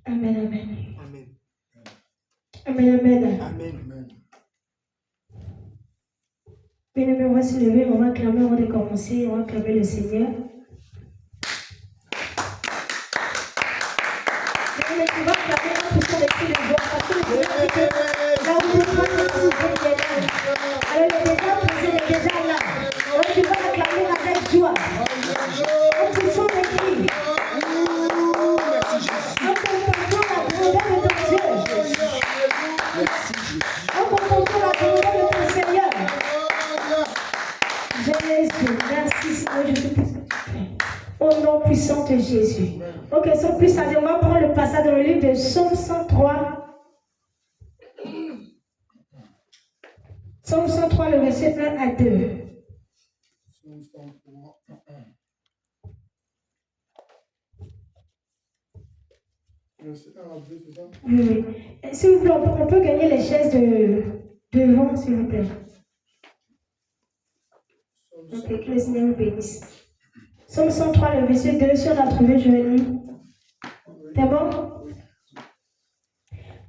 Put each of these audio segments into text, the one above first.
Amen, amen. Amen. Amen, amen. Amen. Bien-aimés, on va se lever, on va clamer, on va commencer, on va clamer le Seigneur. Bien-aimés, tu vas clamer en poussant les cris de joie, parce que le Seigneur dit que là où tu vas te trouver, il est là. Alors il est déjà posé, il est déjà là. Donc tu vas clamer avec joie. En poussant les cris. En contemplant la bonté de ton Dieu. En contemplant la bonté de ton Seigneur. Jésus, merci Seigneur Jésus. Au nom puissant de Jésus. Ok, sans plus tarder, on va prendre le passage dans le livre de Psaume 103. Psaume 103, le verset 1 à 2. Psaume 103, 1. Verset 1 à 2, c'est ça? Oui. S'il vous plaît, on peut gagner les chaises devant, s'il vous plaît. Ok, que le Seigneur vous bénisse. Psaume 103, le verset 2, si on a trouvé, je vais lire. C'est bon?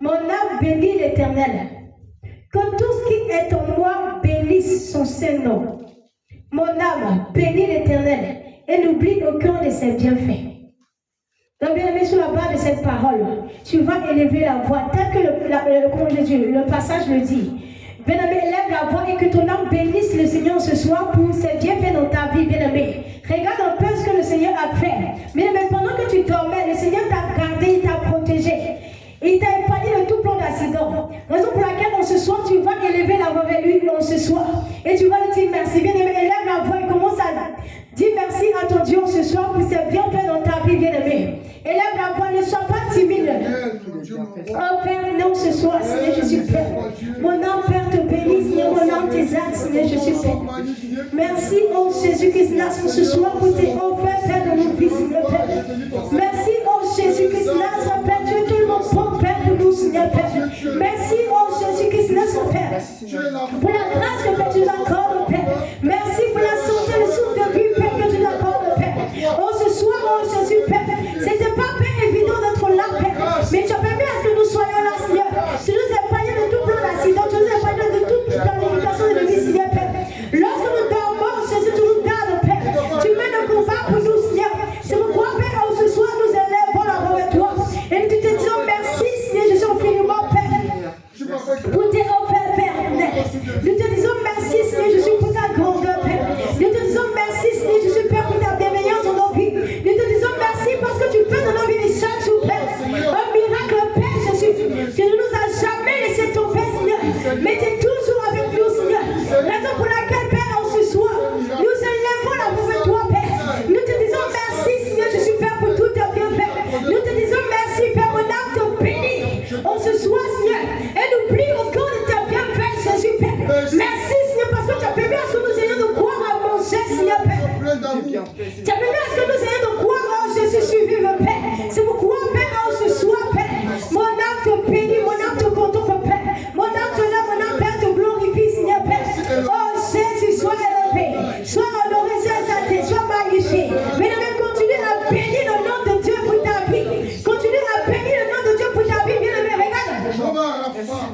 Mon âme bénit l'Éternel. Que tout ce qui est en moi bénisse son Saint-Nom. Mon âme bénit l'Éternel et n'oublie aucun de ses bienfaits. Donc, bien aimé, sur la base de cette parole, tu vas élever la voix, tel que le passage le dit. Bien aimé, élève la voix et que ton âme bénisse le Seigneur ce soir pour ses bienfaits dans ta vie, bien aimé. Regarde un peu ce que le Seigneur a fait. Bien aimé, pendant que tu dormais, le Seigneur t'a gardé, il t'a protégé. Il t'a épargné de tout plan d'accident. Raison pour laquelle, ce soir, tu vas élever la voix vers lui ce soir. Et tu vas lui dire merci. Bien aimé, élève la voix et commence à dire merci à ton Dieu ce soir pour ses bienfaits dans ta vie, bien aimé. Élève la voix, ne sois pas timide. Oh Père, non, ce soir, Seigneur Jésus, Père. Mon âme, Père, te bénisse, Seigneur, mon âme t'exalte, Seigneur Jésus, Père. Merci, oh Jésus-Christ, ce soir, pour tes offres, Père, de nos vies, Seigneur, Père. Merci, oh Jésus-Christ, Père, tu es tellement bon, Père, pour nous, Seigneur, Père. Merci, oh Jésus-Christ, Père, pour la grâce que Père, tu nous accordes, Père. Merci pour la santé, le souffle de vie, Père, que tu nous accordes, Père. Oh, ce soir, oh Jésus, Père, c'était pas, Père, évident d'être là, Père, mais tu as permis à ce que nous soyons là, Seigneur. Tu nous as épargné de tout plan d'accident, tu nous as épargné de toute planification de vie, Seigneur, Père. Lorsque nous dormons, Jésus, tu nous gardes, Père. Tu mènes le combat pour nous, Seigneur. C'est pourquoi, Père, ce soir, nous élèvons la voix vers toi. Et nous te disons merci, Seigneur, je suis infiniment, Père, pour tes offres, Père. Nous te disons merci, Seigneur, je suis pour ta grandeur, Père. Nous te disons merci, Seigneur, je suis, Père, pour ta bienveillance dans nos vies. Nous te disons merci parce que tu fais dans nos vies chaque jour, Père. Un miracle, Père Jésus. Tu ne nous as jamais laissé tomber, Seigneur. Mais tu es toujours avec nous, Seigneur. Raison pour laquelle, Père, ce soir, nous élèvons la voix vers toi, Père. Nous te disons merci, Seigneur, je suis, Père, pour tout tes bienfaits. Nous te disons merci, Père, mon âme te bénit. Ce soir, Seigneur. Et n'oublie aucun de tes bienfaits, Jésus, Père. Merci, Seigneur, parce que tu as permis à ce que nous ayons de croire à manger, Seigneur, Père. Tu as permis à ce que nous ayons de croire en Jésus suivi, Père. C'est pourquoi, Père, ce soir, Père, mon âme te bénit, mon âme te contemple, Père. Mon âme te lève, mon âme, Père, te glorifie, Seigneur, Père. Oh, Jésus, sois élevé, sois honoré, sois exalté, sois magnifié. Mais continue à bénir le nom de Dieu pour ta vie. Continue à bénir le nom de Dieu pour ta vie, bien-aimé. Regarde.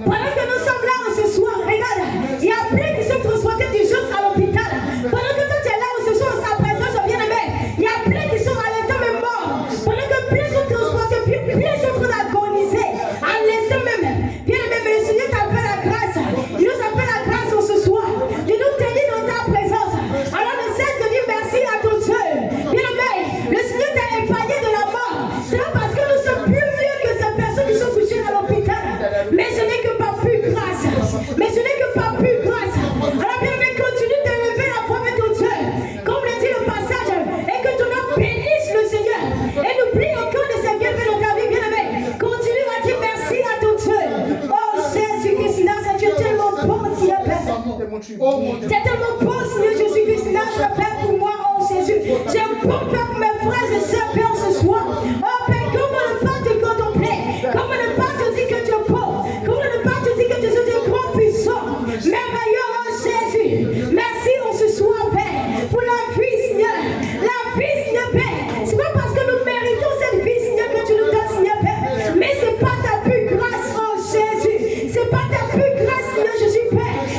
Pendant que nous sommes là ce soir, regarde, il y a plein qui sont transportés d'urgence à l'hôpital. Pendant que toi tu es là ce soir, sa présence, bien-aimé, il y a plein qui sont à l'instant même morts. Pendant que plein sont transportés, plein sont en train d'agoniser. À l'instant même, bien-aimé, mais le Seigneur t'a fait la grâce. Il nous a fait la grâce ce soir. De nous tenir dans ta présence. Alors ne cesse de dire merci à ton Dieu. Bien-aimé, le Seigneur t'a épargné de la mort. C'est pas parce que nous sommes plus vieux que ces personnes qui sont couchées à l'hôpital. Mais ce n'est que par plus grâce. Mais ce n'est que par plus grâce. Alors bien-aimé, continue d'élever la voix avec ton Dieu. Comme le dit le passage. Et que ton âme bénisse le Seigneur. Et n'oublie aucun de ses bienfaits dans ta vie, bien-aimé. Continue à dire merci à ton Dieu. Oh Jésus-Christ, tu es tellement bon, Seigneur Père. Tu es tellement bon, Seigneur Jésus-Christ, Père, pour moi, oh Jésus. Tu es bon, Père, pour mes frères et sœurs, Père, ce soir. Oh Père, comment ne pas te contempler? Comment ne pas te dire que tu es bon? Comment ne pas te dire que tu es un grand puissant? Merveilleux, oh Jésus. Merci, oh ce soir, Père, pour la vie, Seigneur. La vie, Seigneur, Père. C'est pas parce que nous méritons cette vie, Seigneur, que tu nous donnes, Seigneur, Père.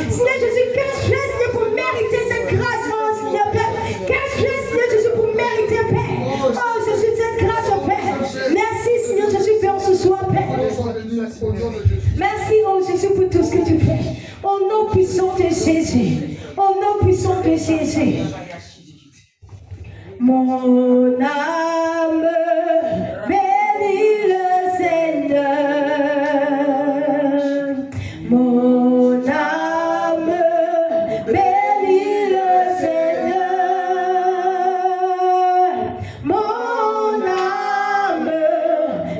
Seigneur Jésus, que je fais, Seigneur, pour mériter cette grâce, oh Seigneur Père. Que je fais, Seigneur Jésus, pour mériter, Père. Oh Jésus, cette grâce, oh Père. Merci, Seigneur Jésus, Père, ce soir, Père. Merci, oh Jésus, pour tout ce que tu fais. Au nom puissant de Jésus. Au nom puissant de Jésus. Mon âme bénit le Seigneur. Mon âme bénit le Seigneur. Mon âme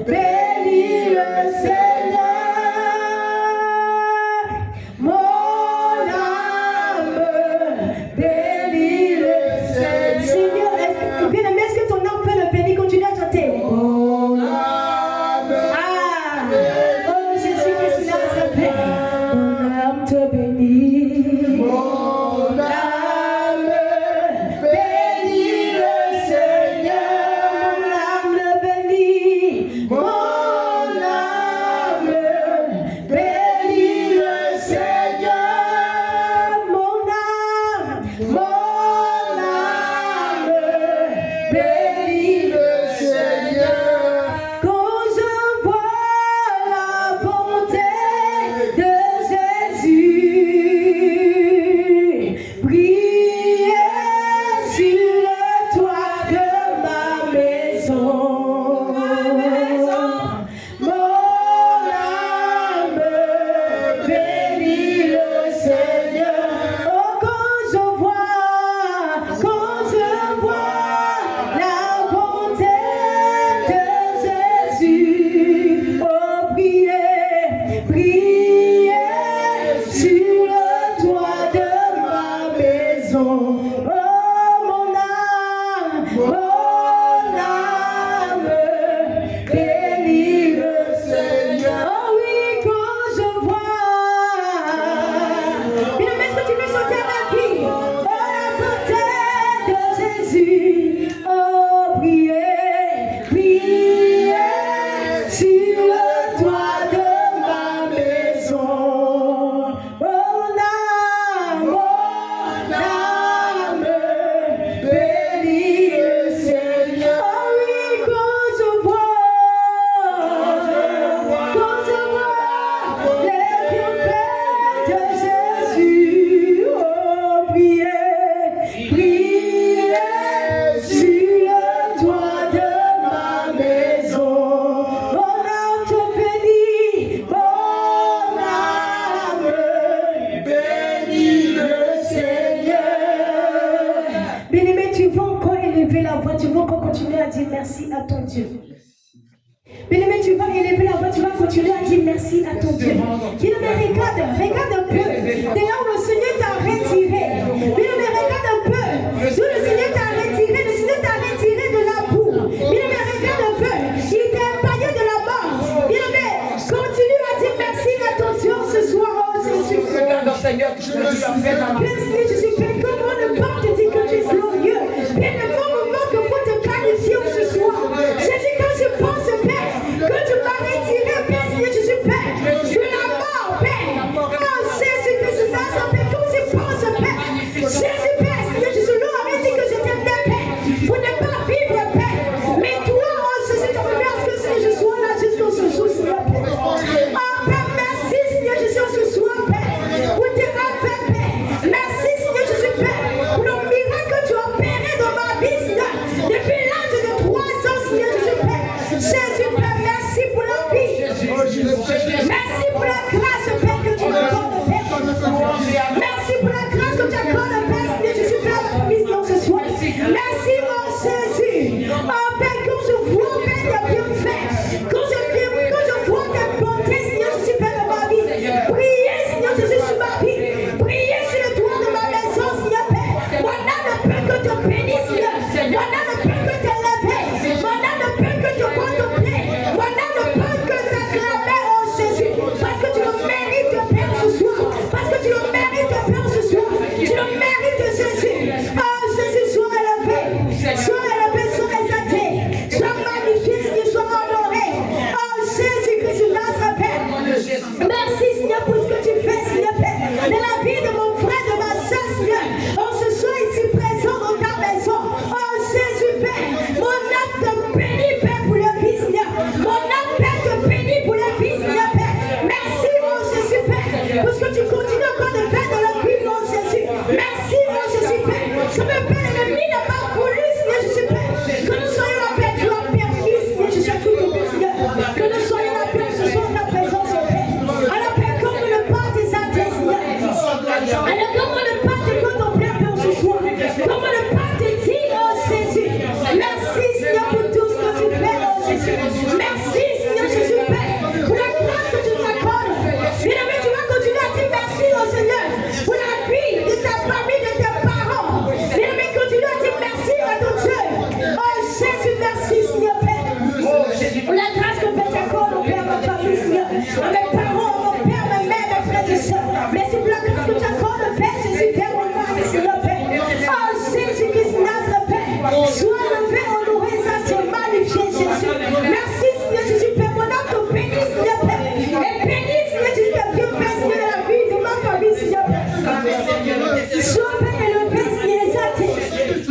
bénit le Seigneur. Mon âme bénit le Seigneur. Seigneur, bien-aimé, est-ce que ton âme peut le bénir? Continue à chanter. Mon âme. Oh Jésus, qu'est-ce qu'il a à faire? Mon âme te bénit. Mon âme bénit le Seigneur. Mon âme le bénit. Mon âme bénit le Seigneur. Mon âme bénit le Seigneur. Quand je vois la bonté de Jésus briller sur le toit de ma maison, mon âme bénit le Seigneur. Oh, quand je vois la bonté de Jésus, oh, briller sur le toit de ma maison. Oh, mon âme bénit le Seigneur. Oh oui, quand je vois, bien, est-ce que tu veux chanter avec lui? Oh, la bonté de Jésus, oh, briller sur le toit de ma maison. Mon âme bénit le Seigneur. Oh oui, quand je vois les bienfaits de Jésus, oh, briller sur le toit de ma maison. Mon âme te bénit, mon âme bénit le Seigneur. Bien-aimé, tu vas encore élever la voix, tu vas encore continuer à dire merci à ton Dieu. Bien-aimé, tu vas élever la voix, tu vas continuer à dire merci à ton Dieu. Bien-aimé, regarde un peu. De là où le Seigneur t'a retiré. Bien-aimé, regarde un peu. D'où le Seigneur t'a retiré. Le Seigneur t'a retiré de la boue. Bien-aimé, regarde un peu. Il t'a épargné de la mort. Bien-aimé, continue à dire merci à ton Dieu ce soir. Oh Jésus. Seigneur, que tu as fait dans ma vie. Merci, Jésus. Comment ne pas te dire que tu es glorieux. Bien, le bon moment que vous te qualifiez ce soir. Jésus, quand je pense, Père, que tu m'as retiré, Père, Seigneur Jésus, Père, de la mort, Père. Oh, Jésus, que je fasse, Père, quand je pense, Père. Jésus, Père, Seigneur Jésus, l'on avait dit que je t'aimais, Père, pour ne pas vivre, Père. Mais toi, oh, Jésus, tu regardes que Seigneur, je sois là jusqu'au ce jour, Seigneur, Père. Oh, Père, merci, Seigneur Jésus, ce soir, Père, pour tes affaires, Père. Merci, Seigneur Jésus, Père. Sois Père élevé, Seigneur, exalté.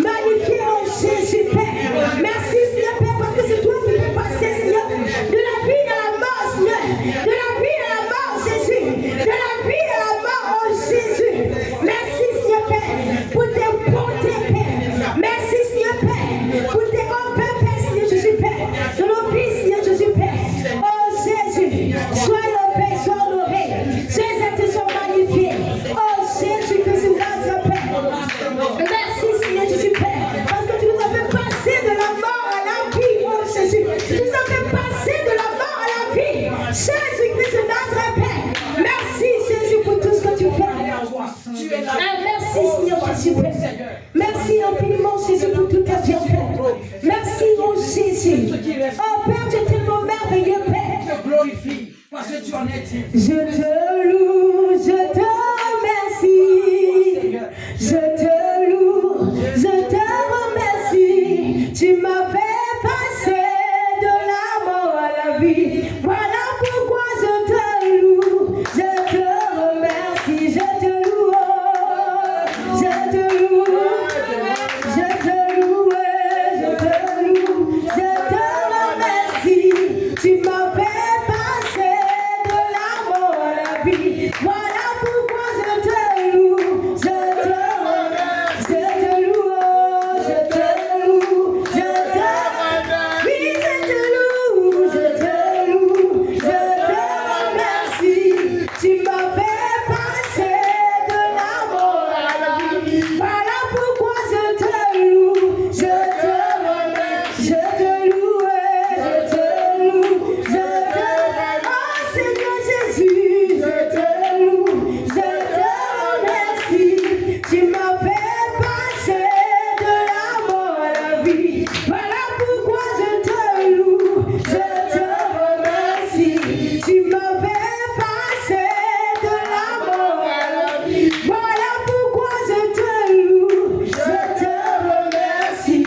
Magnifié, oh Jésus, Père. Merci, Seigneur, Père, parce que c'est toi qui fais passer, Seigneur, de la vie à la mort, Seigneur. De la vie à la mort, Jésus. De la vie à la mort, oh Jésus. Merci, Seigneur, Père, pour tes bontés, Père. Merci, Seigneur, Père, pour tes honneurs, Père, Seigneur Jésus, Père. De nos vies, Seigneur Jésus, Père. Oh Jésus, sois élevé, sois honoré. Sois exalté, sois magnifié. Oh Jésus, que c'est grâce, Père. Merci, Seigneur Jésus, Père, parce que tu nous as fait passer de la mort à la vie, oh Jésus. Tu nous as fait passer de la mort à la vie. Jésus-Christ de Nazareth, Père. Merci, Jésus, pour tout ce que tu fais. Merci, Seigneur Jésus, Père. Merci infiniment, Jésus, pour tout ta vie, Père. Merci, oh Jésus. Oh Père, tu es tellement merveilleux, Père. Je te glorifie parce que tu en es digne. Je te loue, je te remercie. Je te loue, je te remercie. Tu m'as fait passer de la mort à la vie. Voilà pourquoi je te loue, je te remercie. Je te loue, oh, je te loue, je te loue, je te loue, je te remercie. Tu m'as fait passer de la mort à la vie. Voilà pourquoi je te loue, je te remercie. Je te loue, oh, je te loue, je te remercie. Oui, je te loue, je te loue, je te remercie. Tu m'as fait passer de la mort à la vie. Voilà pourquoi je te loue, je te remercie. Je te loue, je te loue, je te remercie. Oh Seigneur Jésus, je te loue, je te remercie. Tu m'as fait passer de la mort à la vie. Voilà pourquoi je te loue, je te remercie. Tu m'as fait passer de la mort à la vie. Voilà pourquoi je te loue, je te remercie.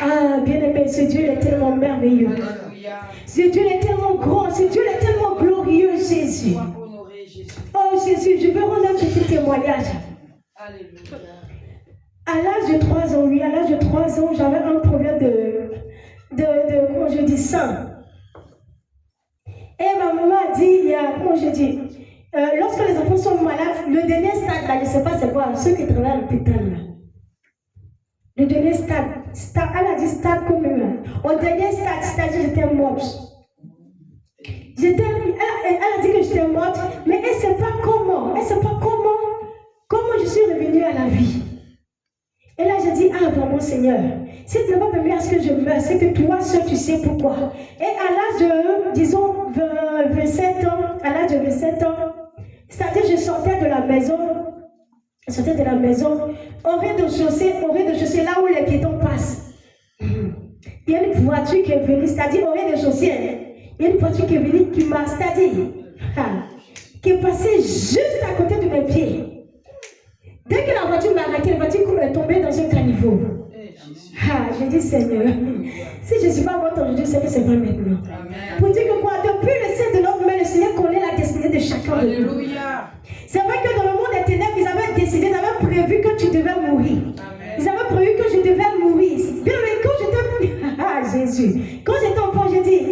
Ah, bien-aimé, ce Dieu est tellement merveilleux. Alléluia. Ce Dieu est tellement grand, ce Dieu est tellement glorieux, Jésus. Sois honoré, Jésus. Oh Jésus, je veux rendre un petit témoignage. Alléluia. À l'âge de 3 ans, oui, à l'âge de 3 ans, j'avais un problème comment je dis, sang. Et ma maman a dit, comment je dis, lorsque les enfants sont malades, le dernier stade, là, je ne sais pas c'est quoi, ceux qui travaillent à l'hôpital, là. Le dernier stade, elle a dit stade comme au dernier stade, c'est-à-dire j'étais morte. Elle a dit que j'étais morte, mais elle ne sait pas comment, comment je suis revenue à la vie. Et là, j'ai dit, ah, vraiment, Seigneur, si tu ne vas pas permettre à ce que je meure, c'est que toi seul, tu sais pourquoi. Et à l'âge de, disons, 27 ans, c'est-à-dire je sortais de la maison, au rez-de-chaussée, là où les piétons passent. Il y a une voiture qui est venue, c'est-à-dire au rez-de-chaussée, il y a une voiture qui est venue, qui m'a, c'est-à-dire, qui est passée juste à côté de mes pieds. Dès que la voiture m'a arrêté, la voiture est tombée dans un caniveau. J'ai dit, Seigneur, si je ne suis pas morte aujourd'hui, c'est que c'est vrai maintenant. Amen. Pour dire que quoi, depuis le ciel de notre main, le Seigneur connaît la destinée de chacun de nous. Alléluia. C'est vrai que dans le monde des ténèbres, ils avaient décidé, ils avaient prévu que tu devais mourir. Amen. Ils avaient prévu que je devais mourir. Bien, mais quand j'étais... Jésus. Quand j'étais enfant, j'ai dit,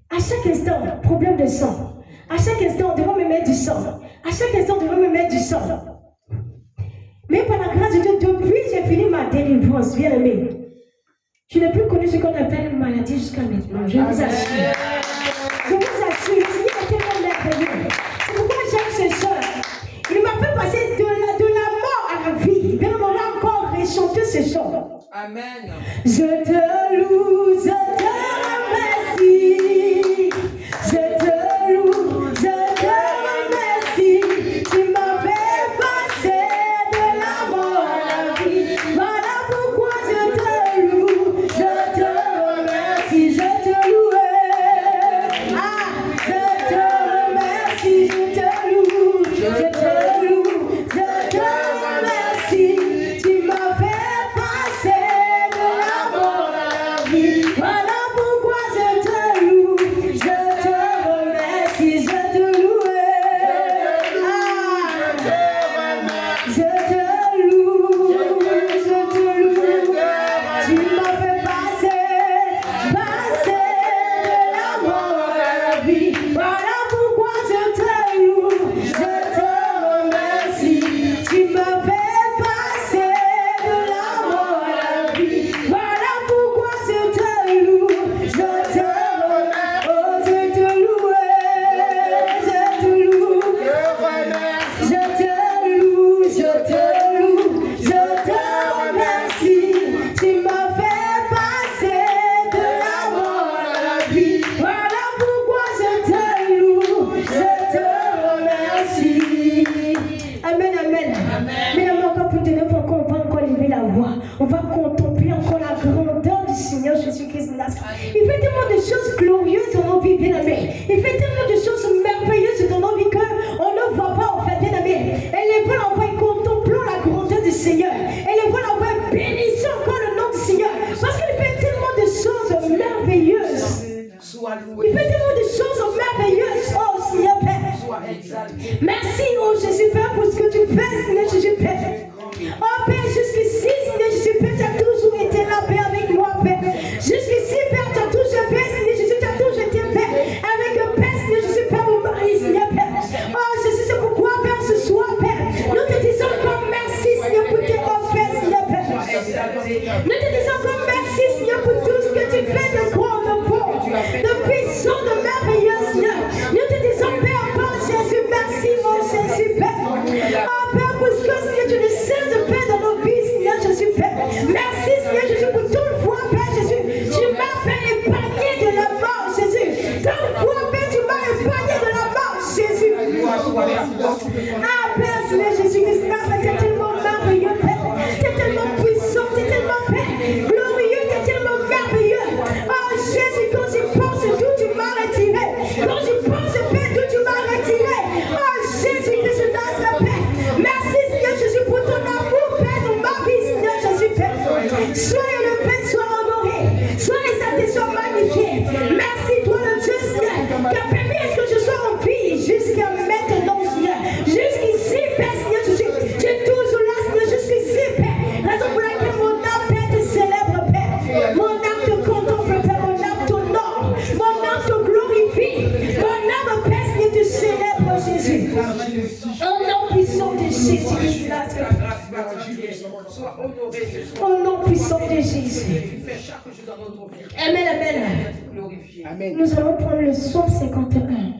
à chaque instant, problème de sang. À chaque instant, on devait me mettre du sang. À chaque instant, on devait me mettre du sang. Mais par la grâce de Dieu, depuis j'ai fini ma délivrance, bien aimé. Je n'ai plus connu ce qu'on appelle une maladie jusqu'à maintenant. Je vous assure. Je vous assure, le Seigneur est tellement merveilleux. C'est pourquoi j'aime ce soeur. Il m'a fait passer de la mort à la vie. Bien, on va encore rechanter ce chant. Amen. Je te loue, je te remercie. Je te loue, je te remercie. Tu m'as fait passer de la mort à la vie. Voilà pourquoi je te loue, je te remercie, je te loue. Je te remercie, je te loue, je te loue, je te remercie. Tu m'as fait passer de la mort à la vie. Voilà Mais là, encore pour te dire, on va encore lever la voix. On va contempler encore la grandeur du Seigneur Jésus-Christ de Nazareth. Il fait tellement de choses glorieuses dans nos vies, bien-aimés. Il fait tellement de choses merveilleuses dans nos vies qu'on ne voit pas, en fait, bien-aimés. Et les voix, on va contempler la grandeur du Seigneur. Et les voix, on va bénir encore le nom du Seigneur. Parce qu'il fait tellement de choses merveilleuses. Il fait tellement de choses merveilleuses, oh Seigneur Père. Merci, oh Jésus Père, pour ce que tu fais, Seigneur Jésus Père. Oh Père, jusqu'ici, Seigneur Jésus Père, tu as toujours été là, Père, avec moi, Père. Jusqu'ici, Père, tu as toujours été, Seigneur Jésus, tu as toujours été, Père, avec le Père, Seigneur Jésus Père, mon mari, Seigneur Père. Oh Jésus, c'est pourquoi, Père, ce soir, Père, nous te disons encore merci, Seigneur, pour tes offres, Seigneur Père. Nous te disons encore merci, Seigneur, pour tout ce que tu fais de grand, de bon, de puissant, de merveilleux, Seigneur. Nous te disons, Père, encore Jésus, merci, mon Jésus, Père. Oh Père, pour ce que, Seigneur, tu ne cesses de faire dans nos vies, Seigneur Jésus, Père. Merci, Seigneur Jésus, pour toute fois, Père Jésus. Tu m'as fait épargner de la mort, Jésus. Toute fois, Père, tu m'as épargné de la mort, Jésus. Ah, Père, Seigneur Jésus, c'est tellement merveilleux, Père. C'est tellement puissant, c'est tellement, Père, glorieux, c'est tellement merveilleux. Oh, Jésus, quand j'y pense, d'où tu m'as retiré. Quand j'y pense, Père, d'où tu m'as retiré. Oh, Jésus, que je danse la paix. Merci, Seigneur Jésus, pour ton amour, Père, dans ma vie, Seigneur Jésus, Père. Sois élevé, sois honoré. Sois exalté, sois magnifié. Merci, toi, le Dieu, Seigneur, qui a permis à ce que je sois en vie jusqu'à maintenant, Seigneur. Jusqu'ici, Père, Seigneur Jésus. Tu es toujours là, Seigneur, jusqu'ici, Père. Raison pour laquelle mon âme, Père, te célèbre, Père. Mon âme te contemple, Père. Mon âme t'honore. Mon âme te glorifie. Mon âme, Père, Seigneur, te célèbre, Jésus. Au nom puissant de Jésus. Au nom puissant de Jésus. Amen, amen. Nous allons prendre le psaume 51.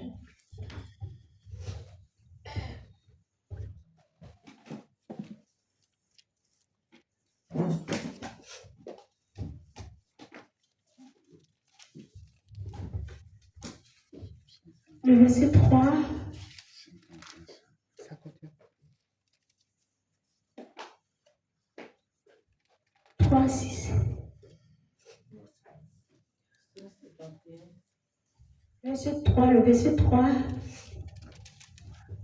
Le verset 3. Verset 3, le verset 3.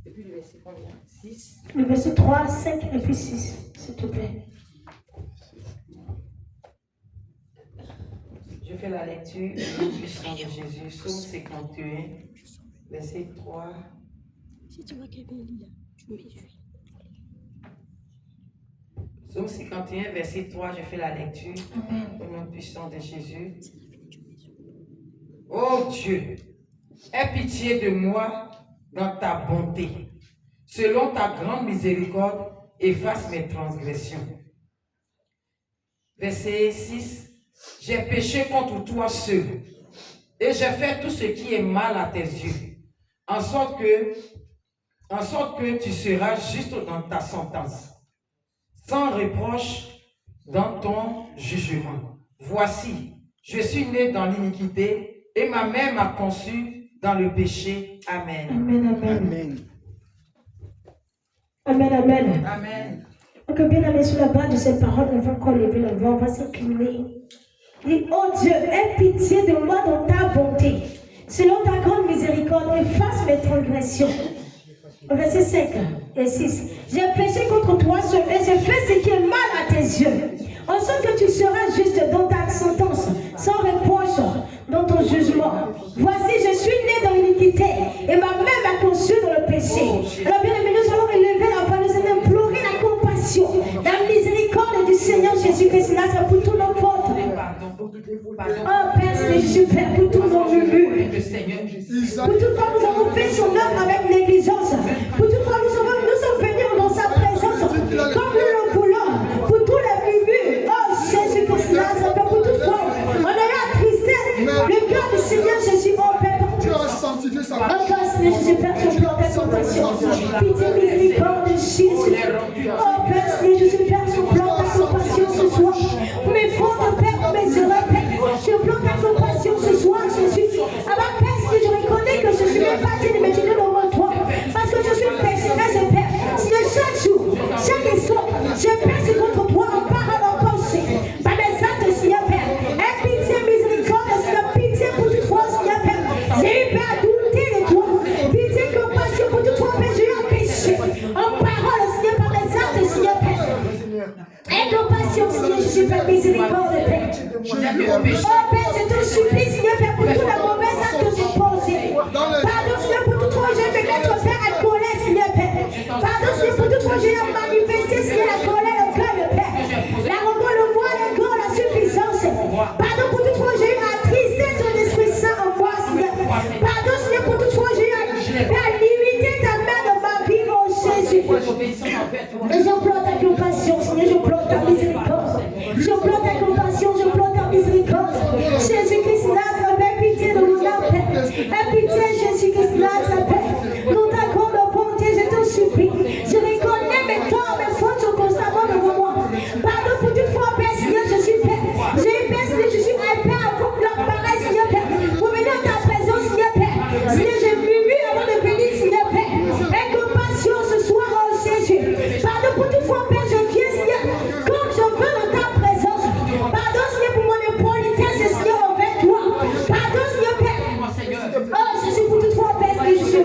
Et puis le verset combien? 6. Le verset 3, 5 et puis 6, s'il te plaît. Je fais la lecture du nom puissant de Jésus, Psaume 51, verset 3. Si tu vois quelqu'un là, tu me suis. Psaume 51, verset 3, je fais la lecture au nom puissant de Jésus. Oh Dieu, aie pitié de moi dans ta bonté. Selon ta grande miséricorde, efface mes transgressions. Verset 6. J'ai péché contre toi seul, et j'ai fait tout ce qui est mal à tes yeux, en sorte que tu seras juste dans ta sentence, sans reproche dans ton jugement. Voici, je suis né dans l'iniquité, et ma mère m'a conçu dans le péché. Amen. Amen, amen. Amen. Amen, amen. Amen. Donc, bien aimé, sur la base de cette parole, on va encore lever la voix, on va s'incliner. Dis, oh Dieu, aie pitié de moi dans ta bonté. Selon ta grande miséricorde, efface mes transgressions. Verset 5 et 6. J'ai péché contre toi seul et j'ai fait ce qui est mal à tes yeux. En sorte que tu seras juste dans ta sentence, sans reproche dans ton jugement. Voici, je suis né dans l'iniquité et ma mère m'a conçu dans le péché. Alors bien aimé, nous allons élever la voix, nous allons implorer la compassion, la miséricorde du Seigneur Jésus-Christ pour tous nos fautes. Oh Père, c'est super pour tous nos murmures. Pour toute fois nous avons fait son œuvre avec négligence. Pour toute fois nous sommes venus dans sa présence comme nous le voulons. Pour tous les murmures, oh Jésus-Christ, pour toute fois on a attristé le cœur du Seigneur Jésus, oh Père. Tu as sanctifié sa Oh Père, Seigneur Jésus, Père, ton plan de compassion. Pitié, miséricorde, Jésus. Oh Père, Seigneur Jésus, Père, ton plan de compassion ce soir. Mes fautes, Père, mes erreurs, Père. Je plan ta compassion ce soir, Jésus. Alors, Père, si je reconnais que je ne suis même pas digne, mais tu es devant toi. Parce que je suis Aie compassion, Seigneur, je suis Père, miséricorde, Père. Oh Père, je te supplie, Seigneur, Père, pour tout le mauvais acte que j'ai posé. Pardon, Seigneur, pour tout ce que j'ai fait mettre, Père, à colère, Seigneur, Père. Pardon, Seigneur, pour tout ce que j'ai manifesté, Seigneur, la colère, le cœur, le Père. La rencontre, le voile, le corps, la suffisance. Pardon pour tout ce que j'ai eu à attrister ton Esprit Saint en moi, Seigneur. Pardon, Seigneur, pour tout ce que j'ai eu à limiter ta main dans ma vie, oh Jésus. Et j'implore ta compassion, Seigneur, j'implore ta miséricorde. J'implore ta compassion, j'implore ta miséricorde. Jésus-Christ, Nazareth, Père, pitié de nous, Père. Aie pitié, Jésus-Christ, Nazareth, Père. Nous t'accordons bonté, je te supplie. Je reconnais mes torts, mes fautes sont constamment devant moi. Pardon pour toute fois, Père, Seigneur, je suis Père. J'ai Père, Seigneur, je suis un Père, pour l'appareil, Seigneur, Père. Pour venir dans ta présence, Seigneur, Père. Seigneur, j'ai murmuré avant de venir, Seigneur, Père. Aie compassion ce soir, oh Jésus. Pardon pour toute fois, Père, je viens, Seigneur, comme je veux dans ta présence. Pardon, Seigneur, pour mon impolitesse, Seigneur, envers toi. Pardon, Seigneur, Père. Oh, Jésus, pour toute fois, Père, Seigneur, je suis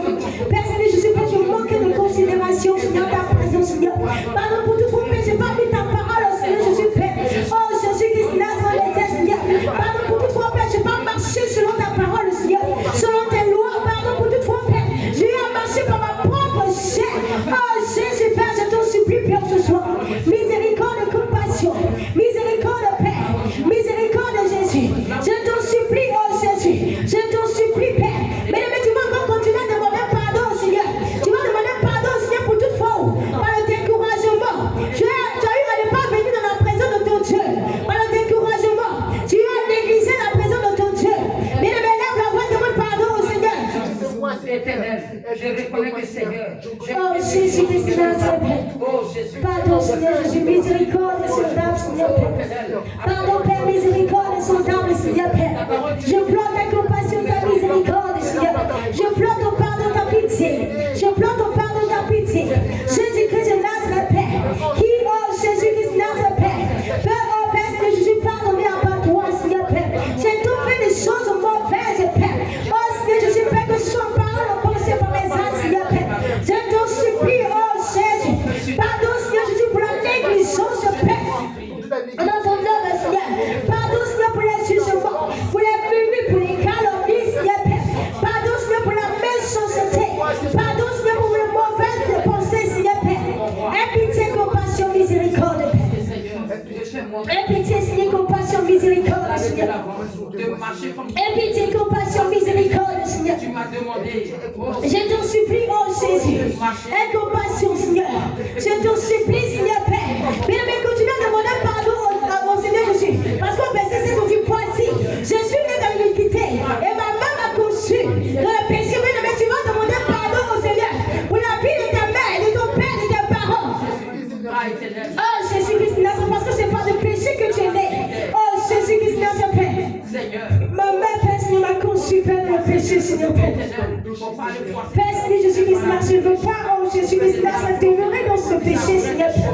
Père, Seigneur, je sais pas, je manque de considération, Seigneur, ta présence, Seigneur. Pardon pour toute fois, Père, j'ai pas mis ta parole, Seigneur, je suis Père. Oh, Jésus-Christ, Nazareth, Seigneur. Pardon pour toute fois, Père, j'ai pas marché selon ta parole, Seigneur. Selon tes lois, pardon pour toute fois, Père. J'ai eu à marcher par ma propre chair. Oh, Jésus, Père, je t'en supplie, Père, ce soir. Miséricorde et compassion. Miséricorde, Père. Miséricorde, Jésus. Je t'en supplie, oh Jésus. Je t'en supplie, Père. Mais tu vas encore continuer à demander pardon, Seigneur. Tu vas demander pardon, Seigneur, pour toute faute. Par le découragement. Tu as eu à ne pas venir dans la présence de ton Dieu. Par le découragement. Tu as négligé la présence de ton Dieu. Mais lève la voix, demande pardon au Seigneur. Éternel, je reconnais que Seigneur. Oh Jésus, pardon, Seigneur, je suis miséricorde et sondable, Seigneur Père. Pardon, Père, miséricorde et sondable, Seigneur Père. Je pleure ta compassion, ta miséricorde, Seigneur. Je pleure ton pardon, ta pitié. Je pleure ton pardon, ta pitié. Jésus-Christ de Nazareth, Père. Qui, oh Jésus-Christ de Nazareth, Père. Père, oh Père, Seigneur, je suis pardonné à part toi, Seigneur Père. J'ai tout fait des choses mauvaises, Père. Oh Seigneur, je suis Père, que ce soit parole ou pensée par mes actes, Seigneur Père. Je t'en supplie, oh Jésus. Pardon, Seigneur, je suis pour la négligence, Père. Dans ton œuvre, Seigneur. Pardon, Seigneur, pour les jugements, pour les murmures, pour les calomnies, Seigneur Père. Pardon, Seigneur, pour la méchanceté. Pardon, Seigneur, pour les mauvaises pensées, Seigneur Père. Aie pitié, compassion, miséricorde, Père. Aie pitié, Seigneur, compassion, miséricorde, Seigneur. Aie pitié, compassion, miséricorde, Seigneur. Je t'en supplie, oh Jésus. Aie compassion, Seigneur. Je t'en supplie, Seigneur Père. Mais continue à demander pardon au Seigneur Jésus. Parce qu'au verset 7, on dit, voici, je suis né dans l'iniquité et ma main m'a conçu dans le péché. Mais tu vas demander pardon au Seigneur pour la vie de ta mère, de ton père, de tes parents. Oh Jésus-Christ, parce que c'est par le péché que tu es né. Oh Jésus-Christ, notre Père. Ma mère, Père, Seigneur, m'a conçu, Père, dans le péché, Seigneur Père. Père, Seigneur Jésus-Christ, je ne veux pas, oh Jésus-Christ, demeurer dans ce péché, Seigneur Père.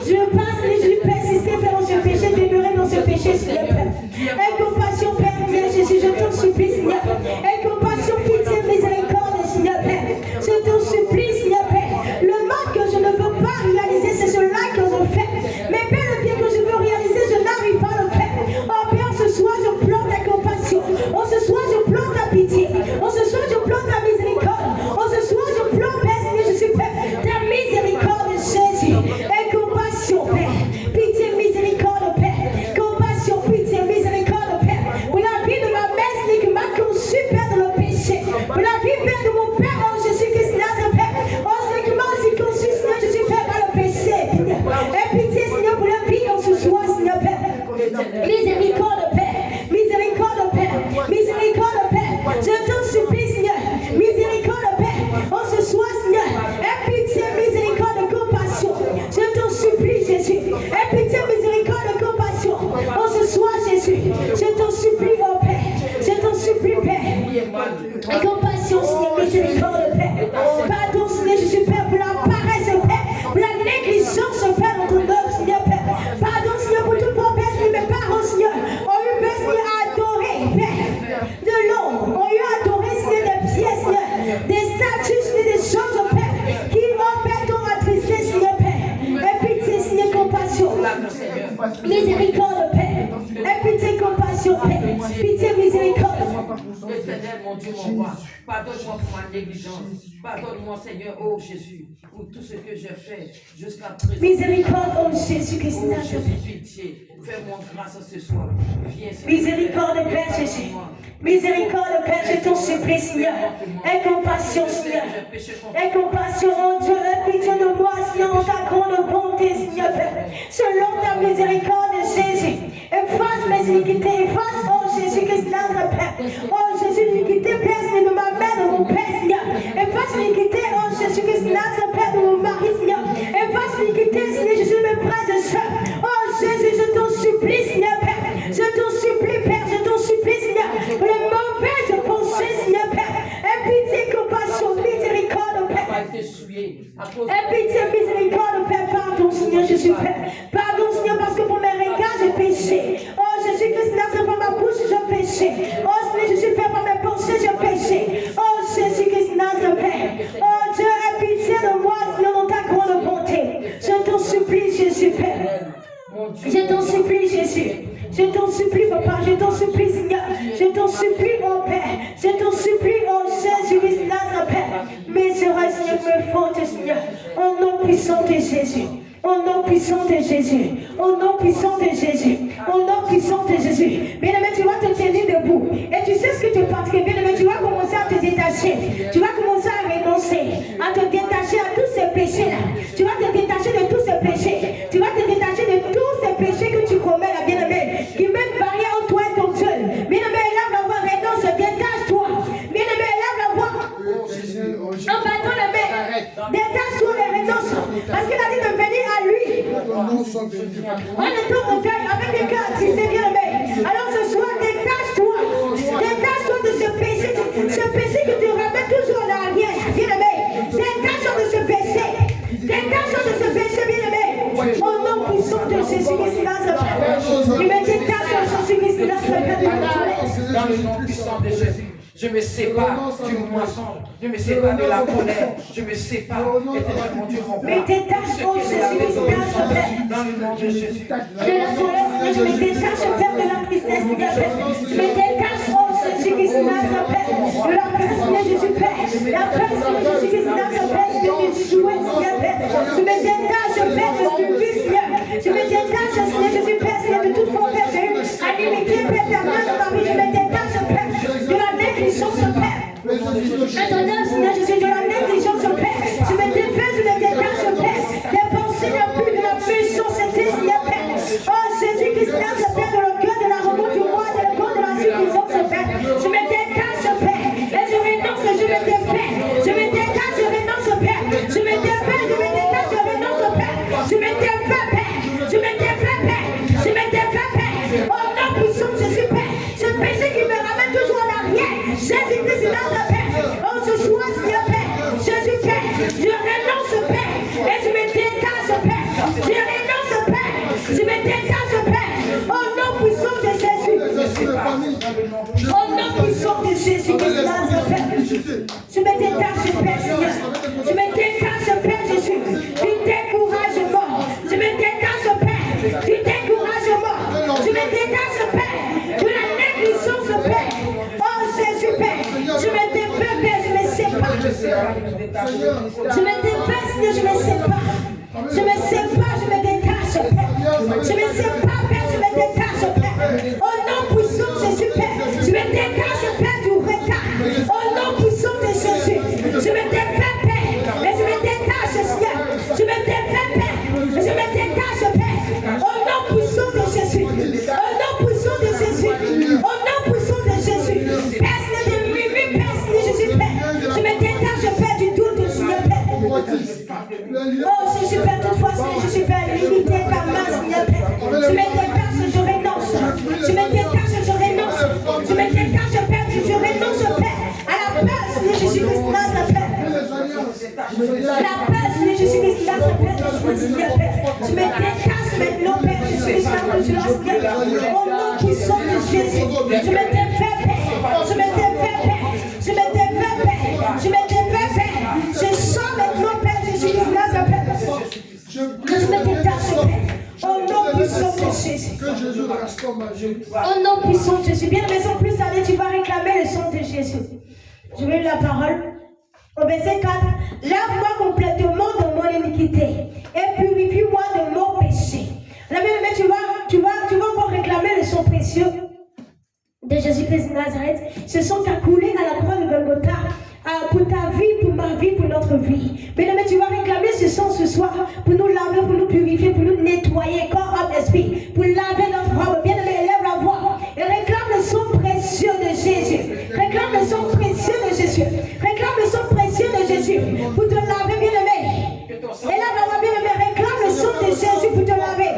Je veux pas, Seigneur Jésus, persister, Père, dans ce péché, demeurer dans ce péché, Seigneur Père. Aie compassion, Père, Seigneur Jésus, je t'en supplie, Seigneur. Aie compassion, pitié, miséricorde, Seigneur Père. Je t'en supplie, Seigneur Père. Le mal que je ne veux pas réaliser, c'est cela que je fais. Mais Père, le bien que je veux réaliser, je n'arrive pas à le faire. Oh Père, ce soir, je pleure ta compassion. Oh, ce soir, je pleure ta pitié. Oh, ce soir, je pleure ta miséricorde. Oh, ce soir, je pleure, Père, Seigneur, je suis Père, ta miséricorde, Jésus. Et compassion, Père. Pitié, miséricorde, Père. Compassion, pitié, miséricorde, Père. Pour la vie de ma mère, Seigneur, qui m'a conçu, Père, dans le péché. Pour la vie, Père, de mon Père, oh Jésus-Christ, Nazareth, Père. Oh, Seigneur, qui m'a aussi conçu, Seigneur, je suis Père, par le péché. Et pitié, Seigneur, pour la vie, oh, ce soir, Seigneur, Père. Miséricorde, Père. Miséricorde, Père. Miséricorde, Père. Je t'en supplie, Seigneur. Miséricorde, Père. Oh, ce soir, Seigneur. Aie pitié, miséricorde, compassion. Je t'en supplie, Jésus. Aie pitié, miséricorde, compassion. Oh, ce soir, Jésus. Je t'en supplie, oh Père. Je t'en supplie, Père. Et compassion, Seigneur, miséricorde, Père. Pardon, Seigneur, je suis Père, pour la paresse, Père. Pour la négligence, Père, dans ton œuvre, mon Dieu, mon roi. Pardonne-moi pour ma négligence. Pardonne-moi, Seigneur, oh Jésus, pour tout ce que j'ai fait jusqu'à présent. Miséricorde, oh Jésus-Christ Oh Nazareth. Jésus, pitié. Fais-moi grâce ce soir. Viens, Seigneur. Miséricorde, Père Jésus. Miséricorde, Père, je t'en supplie, Seigneur. Aie compassion, Seigneur. Aie compassion, oh Dieu. Aie pitié de moi, Seigneur, dans ta grande bonté, Seigneur, Père. Selon ta miséricorde, Jésus. Efface mes iniquités. Efface, oh Jésus-Christ, Nazareth, Père. Oh Jésus, l'iniquité, Père, c'est de ma mère, de mon Père, Seigneur. Efface l'iniquité, oh Jésus-Christ, Nazareth, Père, de mon mari, Seigneur. Efface l'iniquité, Seigneur, Jésus, mes frères et sœurs. Oh Jésus, je t'en supplie, Seigneur, Père. Je t'en supplie, Père. Je t'en supplie, Seigneur. Pour les mauvaises pensées, Seigneur, Père. Aie pitié, compassion, miséricorde, Père. Aie pitié, miséricorde, Père. Pardon, Seigneur Jésus, Père. Pardon, Seigneur, parce que pour mes regards, j'ai péché. Oh Jésus-Christ, Nazareth, par ma bouche, j'ai péché. Oh Seigneur Jésus, Père, par mes pensées, j'ai péché. Oh Jésus-Christ, Nazareth, Père. Oh Dieu, aie pitié de moi, Seigneur, dans ta grande bonté. Je t'en supplie, Jésus, Père. Je t'en supplie, Jésus. Je t'en supplie, Papa. Je t'en supplie, Seigneur. Je t'en supplie, oh Père. Je t'en supplie, oh Jésus-Christ, Nazareth, Père. Mesure, Seigneur, mes fautes, Seigneur. Au nom puissant de Jésus. Au nom puissant de Jésus. Au nom puissant de Jésus. Au nom puissant de Jésus. Bien-aimé, tu vas te tenir debout. Et tu sais ce que tu pratiques. Bien-aimé, tu vas commencer à te détacher. Tu vas commencer à renoncer. À te détacher à tous ces péchés-là. Tu vas te détacher de tous ces péchés. Tu vas te détacher de tous ces péchés que tu commets là, bien-aimé. Qui mettent barrière entre toi et ton Dieu. Bien-aimé, lève la voix, renonce, détache-toi. Bien-aimé, lève la voix. En battant la main. Détache-toi et renonce. Parce qu'il a dit de venir à lui. On est au deuil avec les cœurs attristés, bien-aimé. Alors ce soir, détache-toi. Détache-toi de ce péché que tu ramènes toujours en arrière, bien-aimé. Détache-toi de ce péché. Détache-toi de ce péché, bien-aimé. Au nom puissant de Jésus-Christ, Nazareth. Il me détache de Jésus-Christ, Nazareth. Dans le nom puissant de Jésus. Je me sépare du mensonge. Je me sépare de la colère. Je me sépare. Éternel mon Dieu, mon Mais détache, oh Jésus-Christ, Nazareth. dans le nom de Jésus. De la colère, je me détache, Père, de la tristesse, je me détache, oh Jésus-Christ, Nazareth. De la paix, Seigneur Jésus, Père. La paix, Seigneur Jésus-Christ, Nazareth. De mes jouets, Seigneur, Père. Je me détache, Père, de ce que vis, Seigneur. Je me détache, Seigneur Jésus, Père, Seigneur, de toute forme, Père, j'ai eu à limiter, Père, éternel, dans ma vie. Je me détache, Père, de la négligence, Père. Éternel, Seigneur Jésus, de la négligence, Père. Je me défais, je me détache, Père. Des pensées de plus de la méchanceté, Seigneur, Père. Oh Jésus-Christ, Père, de le cœur de la remonte du roi, de le cœur de la suffisance, Père. Je me détache, Père. Et je renonce, je me défais. Je me détache, je renonce, Père. Je me défais, je me détache, je renonce, Père. Je me défais, Père. Je me défais, Père. Je me défais, Père. Oh non, puissant Jésus, Père. Ce péché qui me ramène toujours en arrière. Jésus-Christ, Père. Oh, ce soir, Seigneur, Père. Jésus, Père. Je renonce, Père. Et je me détache, Père. Je renonce, Père. Je me détache, Père. Oh non, puissant de Jésus. Oh non, puissant de Jésus, Père. Je me détache, Père, Seigneur. Je me détache, Père Jésus, du découragement. Je me détache, Père, du découragement. Je me détache, Père, de la négligence, Père. Oh Jésus, Père, je me défais, Père, je me sépare. Je me défais, Seigneur, je me sépare. Je me sépare, je me détache, Père. Je me sépare, Père, je me détache, Père. Oh non, puissant Jésus, Père, je me détache, Père, du retard. Oh non, puissant de Jésus, je me défais, Père, mais je me détache, Seigneur. Je me défais, Père, je me détache, Père. Oh non, puissant de Jésus. Oh non, puissant de Jésus. Oh non, puissant de Jésus. Père, Seigneur, de lui, Père, Seigneur Jésus, Père. Je me détache, Père, du doute, Seigneur, Père. Oh, Jésus, Père, toutefois, Seigneur Jésus, Père, limité par ma Seigneur, Père. Je me détache, je renonce. Je me détache, je renonce. Je me détache, Père, je renonce, Père, à la paix, Seigneur Jésus-Christ, Nazareth. La paix, Seigneur Jésus-Christ, Nazareth, Seigneur, Père. Je me détache maintenant, Père, Jésus-Christ, Nazareth, au nom puissant de Jésus. Je me défais, Père. Je me défais, Père. Je me défais, Père. Je me défais, Père. Je sors maintenant, Père, Jésus-Christ, Nazareth. Je me détache, Père. Au nom puissant de Jésus. Que Jésus restaure ma vie. Au nom puissant de Jésus. Bien, mais sans plus aller, tu vas réclamer le sang de Jésus. Je vais lire la parole. Au verset 4, lave-moi complètement de mon iniquité et purifie-moi de mon péché. La bien-aimée, tu vas encore réclamer le sang précieux de Jésus-Christ de Nazareth. Ce sang qui a coulé à la croix de Golgotha pour ta vie, pour ma vie, pour notre vie. Bien-aimé, tu vas réclamer ce sang ce soir pour nous laver, pour nous purifier, pour nous nettoyer corps, âme, esprit, pour laver notre âme. Bien-aimé, élève la voix et réclame le sang précieux de Jésus. Réclame le sang précieux de Jésus. Réclame le sang précieux de Jésus pour te laver, bien-aimé. Élève la voix, bien-aimé, réclame le sang de Jésus pour te laver.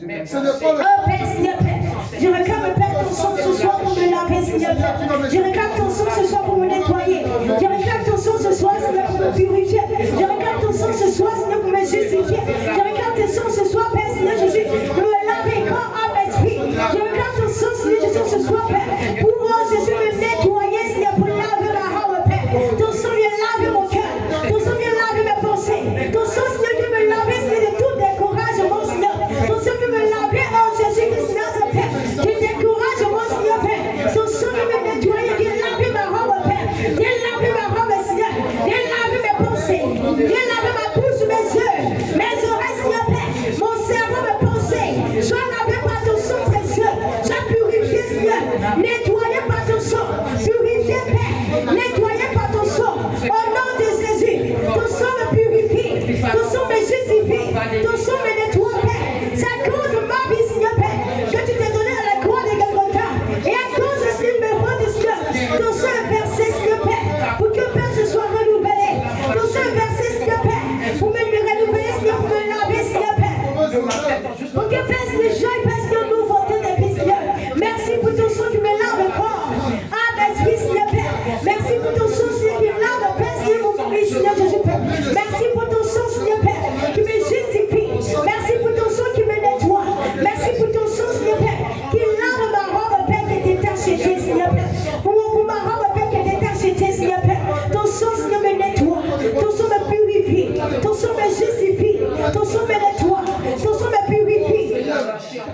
Oh Père, Seigneur Père, je réclame Père ton sang ce soir pour me laver, Seigneur Père. Je réclame ton sang ce soir pour me nettoyer. Je réclame ton sang ce soir, Seigneur, pour me purifier. Je réclame ton sang ce soir, Seigneur, pour me justifier. Je réclame ton sang ce soir, Père, Seigneur Jésus, pour me laver corps, âme, esprit. Je réclame ton sang, Seigneur Jésus, ce soir, Père, pour Jésus me nettoyer, Seigneur, pour laver ma âme, Père. Ton sang vient laver mon cœur. Ton sang vient laver mes pensées. Ton sang, Seigneur, vient me laver, Seigneur, de tout découragement, Seigneur. Ton sang vient me laver, oh Jésus-Christ, Seigneur, Père. Tu décourages mon Seigneur, Père. Ton sang vient me nettoyer, vient laver ma robe, Père. Viens laver ma robe, Seigneur. Viens laver mes pensées. Viens laver ma bouche, mes yeux, mes oreilles, Seigneur, Père. Mon cerveau, mes pensées. Sois lavé par ton sang précieux. Sois purifié, Seigneur. Nettoyé par ton sang. Purifié, Père. Nettoyé par ton sang. Au nom de Jésus. Ton sang me purifie. Ton sang me justifie. Ton sang me nettoie, Père. C'est à cause de ma vie, Seigneur, Père, que tu t'es donné à la croix de Golgotha. Et à cause de ce qu'il me faut, Seigneur, ton sang est versé, Seigneur, Père, pour que, Père, je sois renouvelé. Ton sang est versé, Seigneur, Père, pour me renouveler, Seigneur, pour me laver, Seigneur, Père. Pour que, Père, les gens, Père, Seigneur, nous voter des vies, Seigneur. Merci pour ton sang qui me lave le corps. Ah, esprit, Seigneur, Père. Merci pour ton sang, Seigneur, qui lave le Père, Seigneur, mon vie, Seigneur, Jésus, Père. Merci pour ton sang, Seigneur, Père, qui me justifie. Merci pour ton sang qui me nettoie. Merci pour ton sang, Seigneur, Père, qui lave ma robe, Père, qui est détachée, Seigneur, Père. Pour ma robe, Père, qui est détachée, Seigneur, Père. Ton sang, Seigneur, me nettoie. Ton sang me purifie. Ton sang me justifie. Ton sang me nettoie. Ton sang me purifie.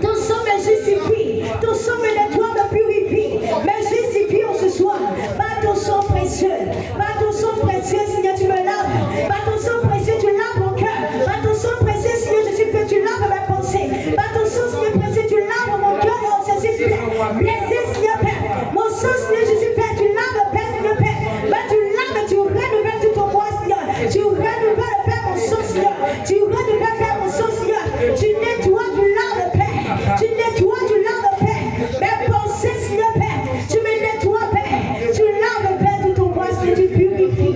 Ton sang me justifie. Ton sang me nettoie, me purifie. Me justifie en ce soir. Par ton sang précieux. Par ton sang précieux, Seigneur, tu me laves. Par ton sang précieux, tu laves mon cœur. Par ton sang précieux, Seigneur, je suis que tu laves mes pensées. Par ton sang, Seigneur, précieux, tu laves mon cœur. Oh, Jésus, Père. Blessé, Seigneur, Père. Mon sang, Seigneur, Jésus, Père, tu laves, Père, Seigneur, Père. Ben, tu laves, tu renouvelles tout en moi, Seigneur. Tu renouvelles, Père, mon sang, Seigneur. Tu renouvelles, Père, mon sang, Seigneur. Tu nettoies, tu laves, Père. Tu nettoies, tu laves, Père. Mes pensées, Seigneur, Père. Tu me nettoies, Père. Tu laves, Père, tout en moi, Seigneur. Tu purifies.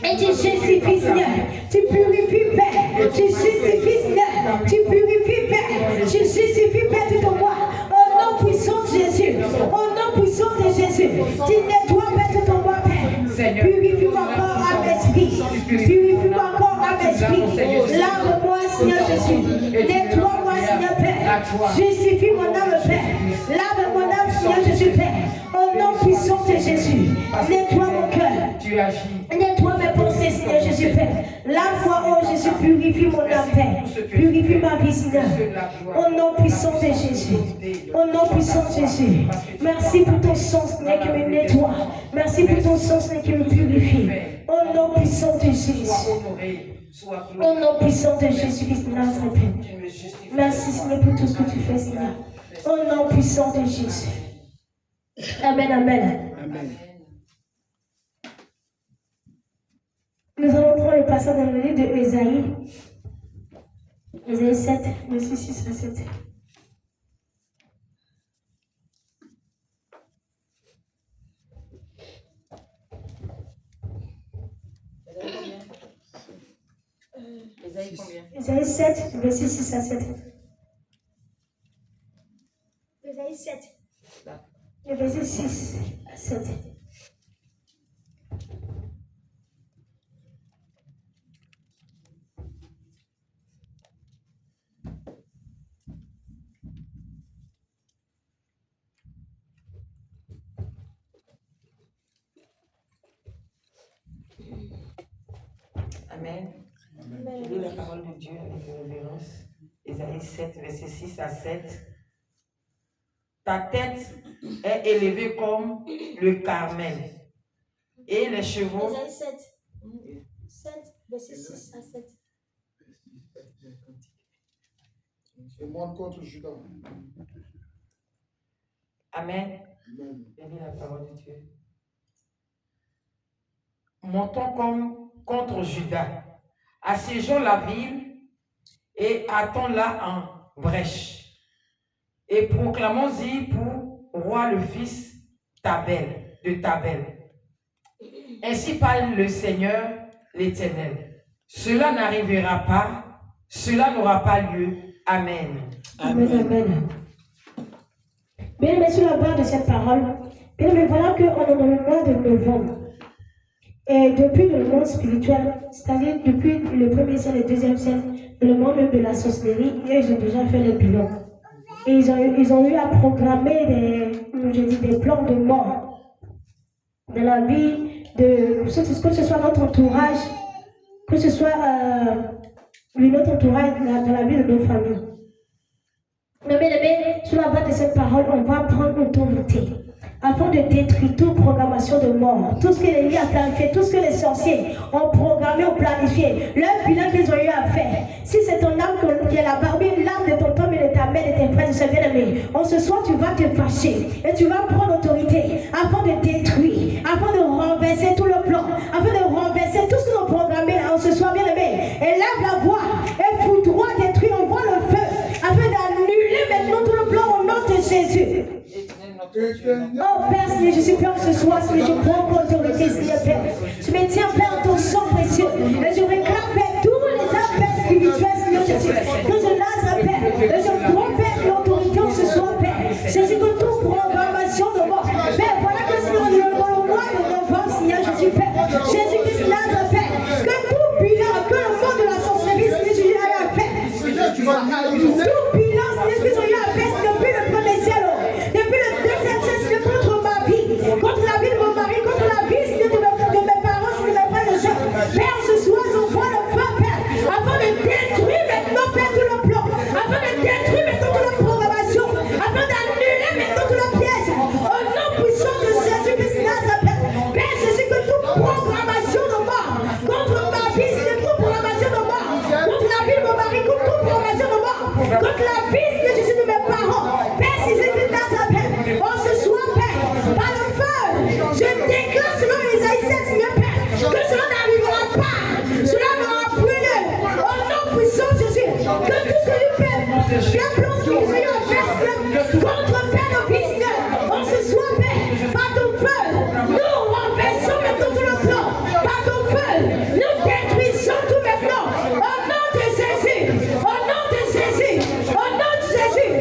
Et tu justifies, Seigneur. Tu purifies, Père. Tu justifies, Seigneur. Tu purifies, Père. Tu justifies, Père, tout en moi. Au nom puissant de Jésus. Au nom puissant de Jésus. Tu nettoies, Père, tout en moi, Père. Purifie-moi corps, âme, esprit. Purifie-moi corps, âme, esprit. Lave-moi, Seigneur Jésus. Nettoie-moi, Seigneur Père. Justifie mon âme, Père. Lave mon âme, Seigneur Jésus, Père. Au nom puissant de Jésus. Nettoie mon cœur. Nettoie mes pensées, Seigneur Jésus, Père. Lave-moi, oh Jésus, purifie mon âme, Père. Purifie ma vie, Seigneur. Au nom puissant de Jésus. Au nom puissant de Jésus. Merci pour ton sang, Seigneur, qui me nettoie. Merci pour ton sang, Seigneur, qui me purifie. Au nom puissant de Jésus. Au nom puissant de Jésus-Christ de Nazareth. Merci, Seigneur, pour tout ce que tu fais, Seigneur. Au nom puissant de Jésus. Amen, amen. Amen. Nous allons prendre le passage dans le livre de Ésaïe. Ésaïe 7, verset 6 à 7. Ésaïe combien? Ésaïe 7, verset 6 à 7. Ésaïe 7, le verset 6 à 7. Amen. Je lis la parole de Dieu avec révérence. Ésaïe 7, verset 6 à 7. Ta tête est élevée comme le Carmel, Et les chevaux. Ésaïe 7. 7, verset 6 à 7. Je monte contre Judas. Amen. Amen. Bénis la parole de Dieu. Montons contre Judas. Assiégeons la ville et attons-la en brèche. Et proclamons-y pour roi le fils de Tabel. Ainsi parle le Seigneur l'Éternel. Cela n'arrivera pas, cela n'aura pas lieu. Amen. Amen. Amen. Bien aimé, sur la base de cette parole, bien aimé, voilà qu'on est dans le mois de novembre. Et depuis le monde spirituel, c'est-à-dire depuis le premier siècle et le deuxième siècle, le monde de la sorcellerie, ils ont déjà fait le bilan. Et ils ont eu à programmer des plans de mort dans la vie que ce soit notre entourage, que ce soit notre entourage dans la vie de nos familles. Mais bien aimé, sur la base de cette parole, on va prendre autorité afin de détruire toute programmation de mort, tout ce que les lieux ont planifié, tout ce que les sorciers ont programmé ou planifié, leur bilan qu'ils ont eu à faire. Si c'est ton âme qui est là-bas, ou l'âme de ton père, de ta mère, de tes frères, de tes bien-aimés, en ce soir tu vas te fâcher et tu vas prendre autorité afin de détruire, afin de renverser tout le plan, afin de renverser tout ce qu'ils ont programmé en ce soir, bien-aimé. Élève la voix et foudroie, détruire, envoie le feu afin d'annuler maintenant tout le plan au nom de Jésus. Oh Père, Seigneur, je suis Père ce soir, Seigneur, je prends autorité, Seigneur Père. Je me tiens, Père, en ton sang précieux. Et je réclame, Père, tous les appels spirituels, Seigneur Jésus, que je lance, Père. Et je prends, Père, l'autorité ce soir, Père. Jésus, que toute programmation de mort, Père, voilà que c'est dans le mois de novembre, Seigneur Jésus, Père. Jésus-Christ lance, Père. Que tout bilan, que le monde de la sorcellerie, Seigneur Jésus, a à faire. Tout bilan, Seigneur Jésus, a à faire depuis le premier ciel. Depuis le deuxième siècle, contre ma vie, contre la vie de mon mari, contre la vie de mes parents, de mes frères et sœurs. Père, ce soir, j'envoie le feu, Père, afin de détruire maintenant, Père, tout le plan, afin de détruire maintenant toute la programmation, afin d'annuler maintenant tout le piège. Au nom puissant de Jésus-Christ, Nazareth, Père, Jésus, que toute programmation de mort, contre ma vie, c'est toute programmation de mort, contre la vie de mon mari, contre toute programmation de mort, contre la vie de Jésus de mes parents. Père, Jésus-Christ, oh, ce soir, Père, par le feu, je déclare selon Ésaïe 7, Seigneur Père, que cela n'arrivera pas, cela n'aura plus lieu. Au nom puissant Jésus, que tout ce qui fait, le plan qu'ils ont eu à faire, contre Père de Christ, oh, ce soir, Père, par ton feu, nous renversons maintenant tout le plan, par ton feu, nous détruisons tous mes plans. Au nom de Jésus, au nom de Jésus, au nom de Jésus,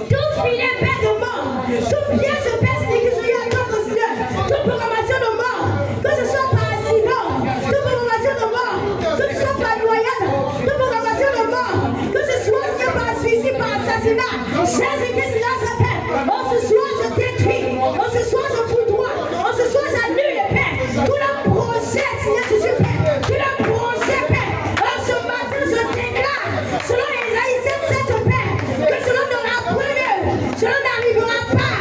tout filet, Père de mort, tout piège de personne qui sont à notre Seigneur, toute programmation de mort, que ce soit par accident, toute programmation de mort, que ce soit par noyade, toute programmation de mort, que ce soit par suicide, par assassinat, Jésus-Christ Nazareth, oh ce soir je détruis, oh ce soir je foudroie, oh ce soir j'annule, Père, tout le projet, Seigneur Jésus, Père, tout le projet, Père, oh ce matin je déclare, selon Ésaïe 7, Père, que cela n'aura plus lieu, cela n'arrivera pas,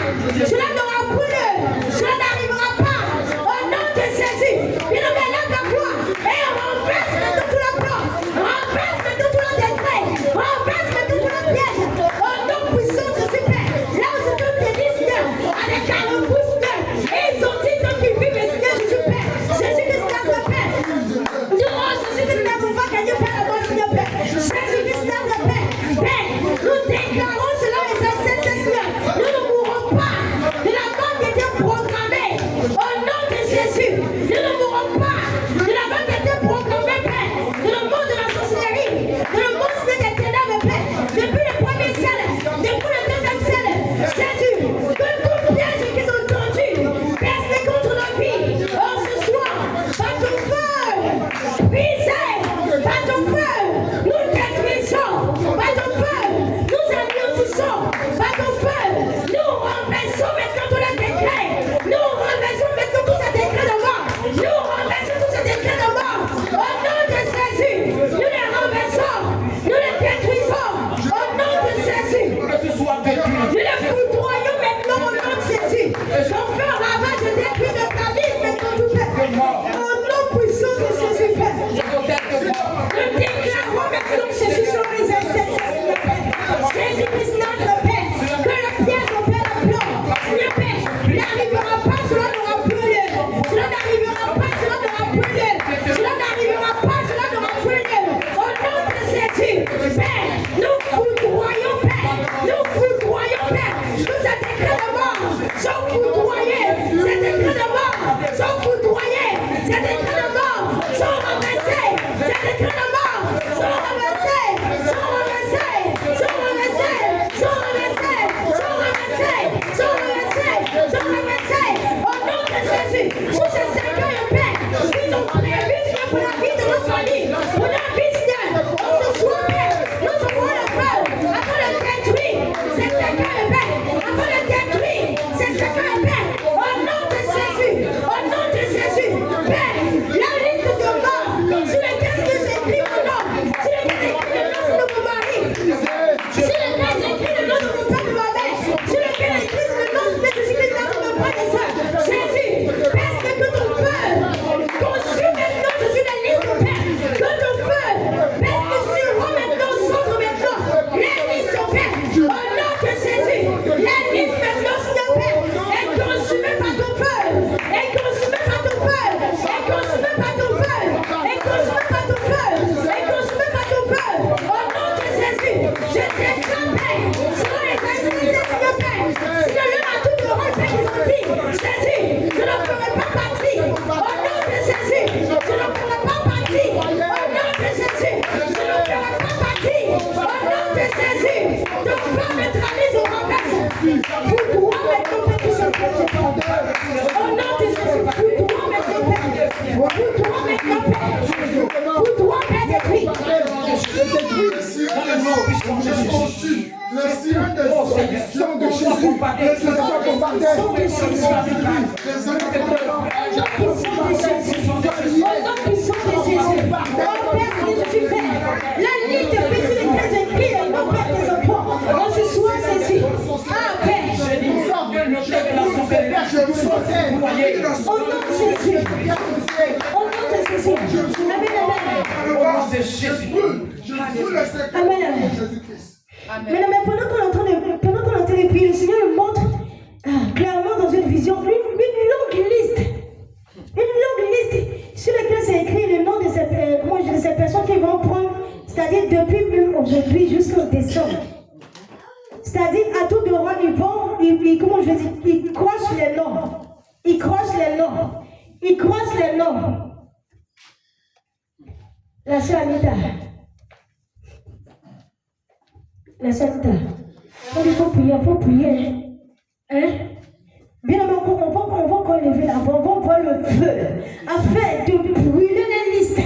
cela n'aura plus lieu, cela n'arrivera pas, au nom de Jésus, il nous met là ta gloire, et on renverse maintenant tout le plan, renverse maintenant tout le décret, renverse maintenant tout le piège, au nom puissant de Jésus, Père, là où c'est tout des Seigneur, avec un repousse, et ils ont dit tant qu'ils vivent, Seigneur Jésus, Père, Jésus-Christ Nazareth, nous, oh Jésus-Christ, nous n'avons pas gagné par la mort, Seigneur, Père, Jésus-Christ Nazareth, Père, nous déclarons selon les Seigneur, nous ne mourrons pas de la mort qui était programmée, au nom de Jésus, nous ne mourrons pas de la mort qui était programmée, Père, de le monde de la sorcellerie, de le monde des ténèbres, Père, depuis le premier ciel, depuis le deuxième ciel, Jésus, que tout piège qu'ils ont tendu, Père, c'est contre nos vies, oh ce soir, par ton feu, brisez, par ton feu, nous détruisons, par ton feu, nous anéantissons, par ton feu, nous renversons maintenant tous les décrets, nous renversons maintenant tous ces décrets de mort, nous renversons tous ces décrets de mort, au nom de Jésus, nous les renversons, nous les détruisons, au nom de Jésus, nous les foudroyons maintenant au nom de Jésus, ton feu ravage, je détruis de ta vie, maintenant tout fait. Mais pendant qu'on est en train de prier, le Seigneur nous montre clairement dans une vision une longue liste sur laquelle c'est écrit le nom de ces personnes qui vont prendre, c'est-à-dire depuis aujourd'hui jusqu'en décembre. C'est-à-dire à tout de roi, ils croisent les noms. Ils croisent les noms. La sœur Anita. Il faut prier. Hein? Bien, on va encore lever la voix, on va voir le feu. Afin de brûler les listes.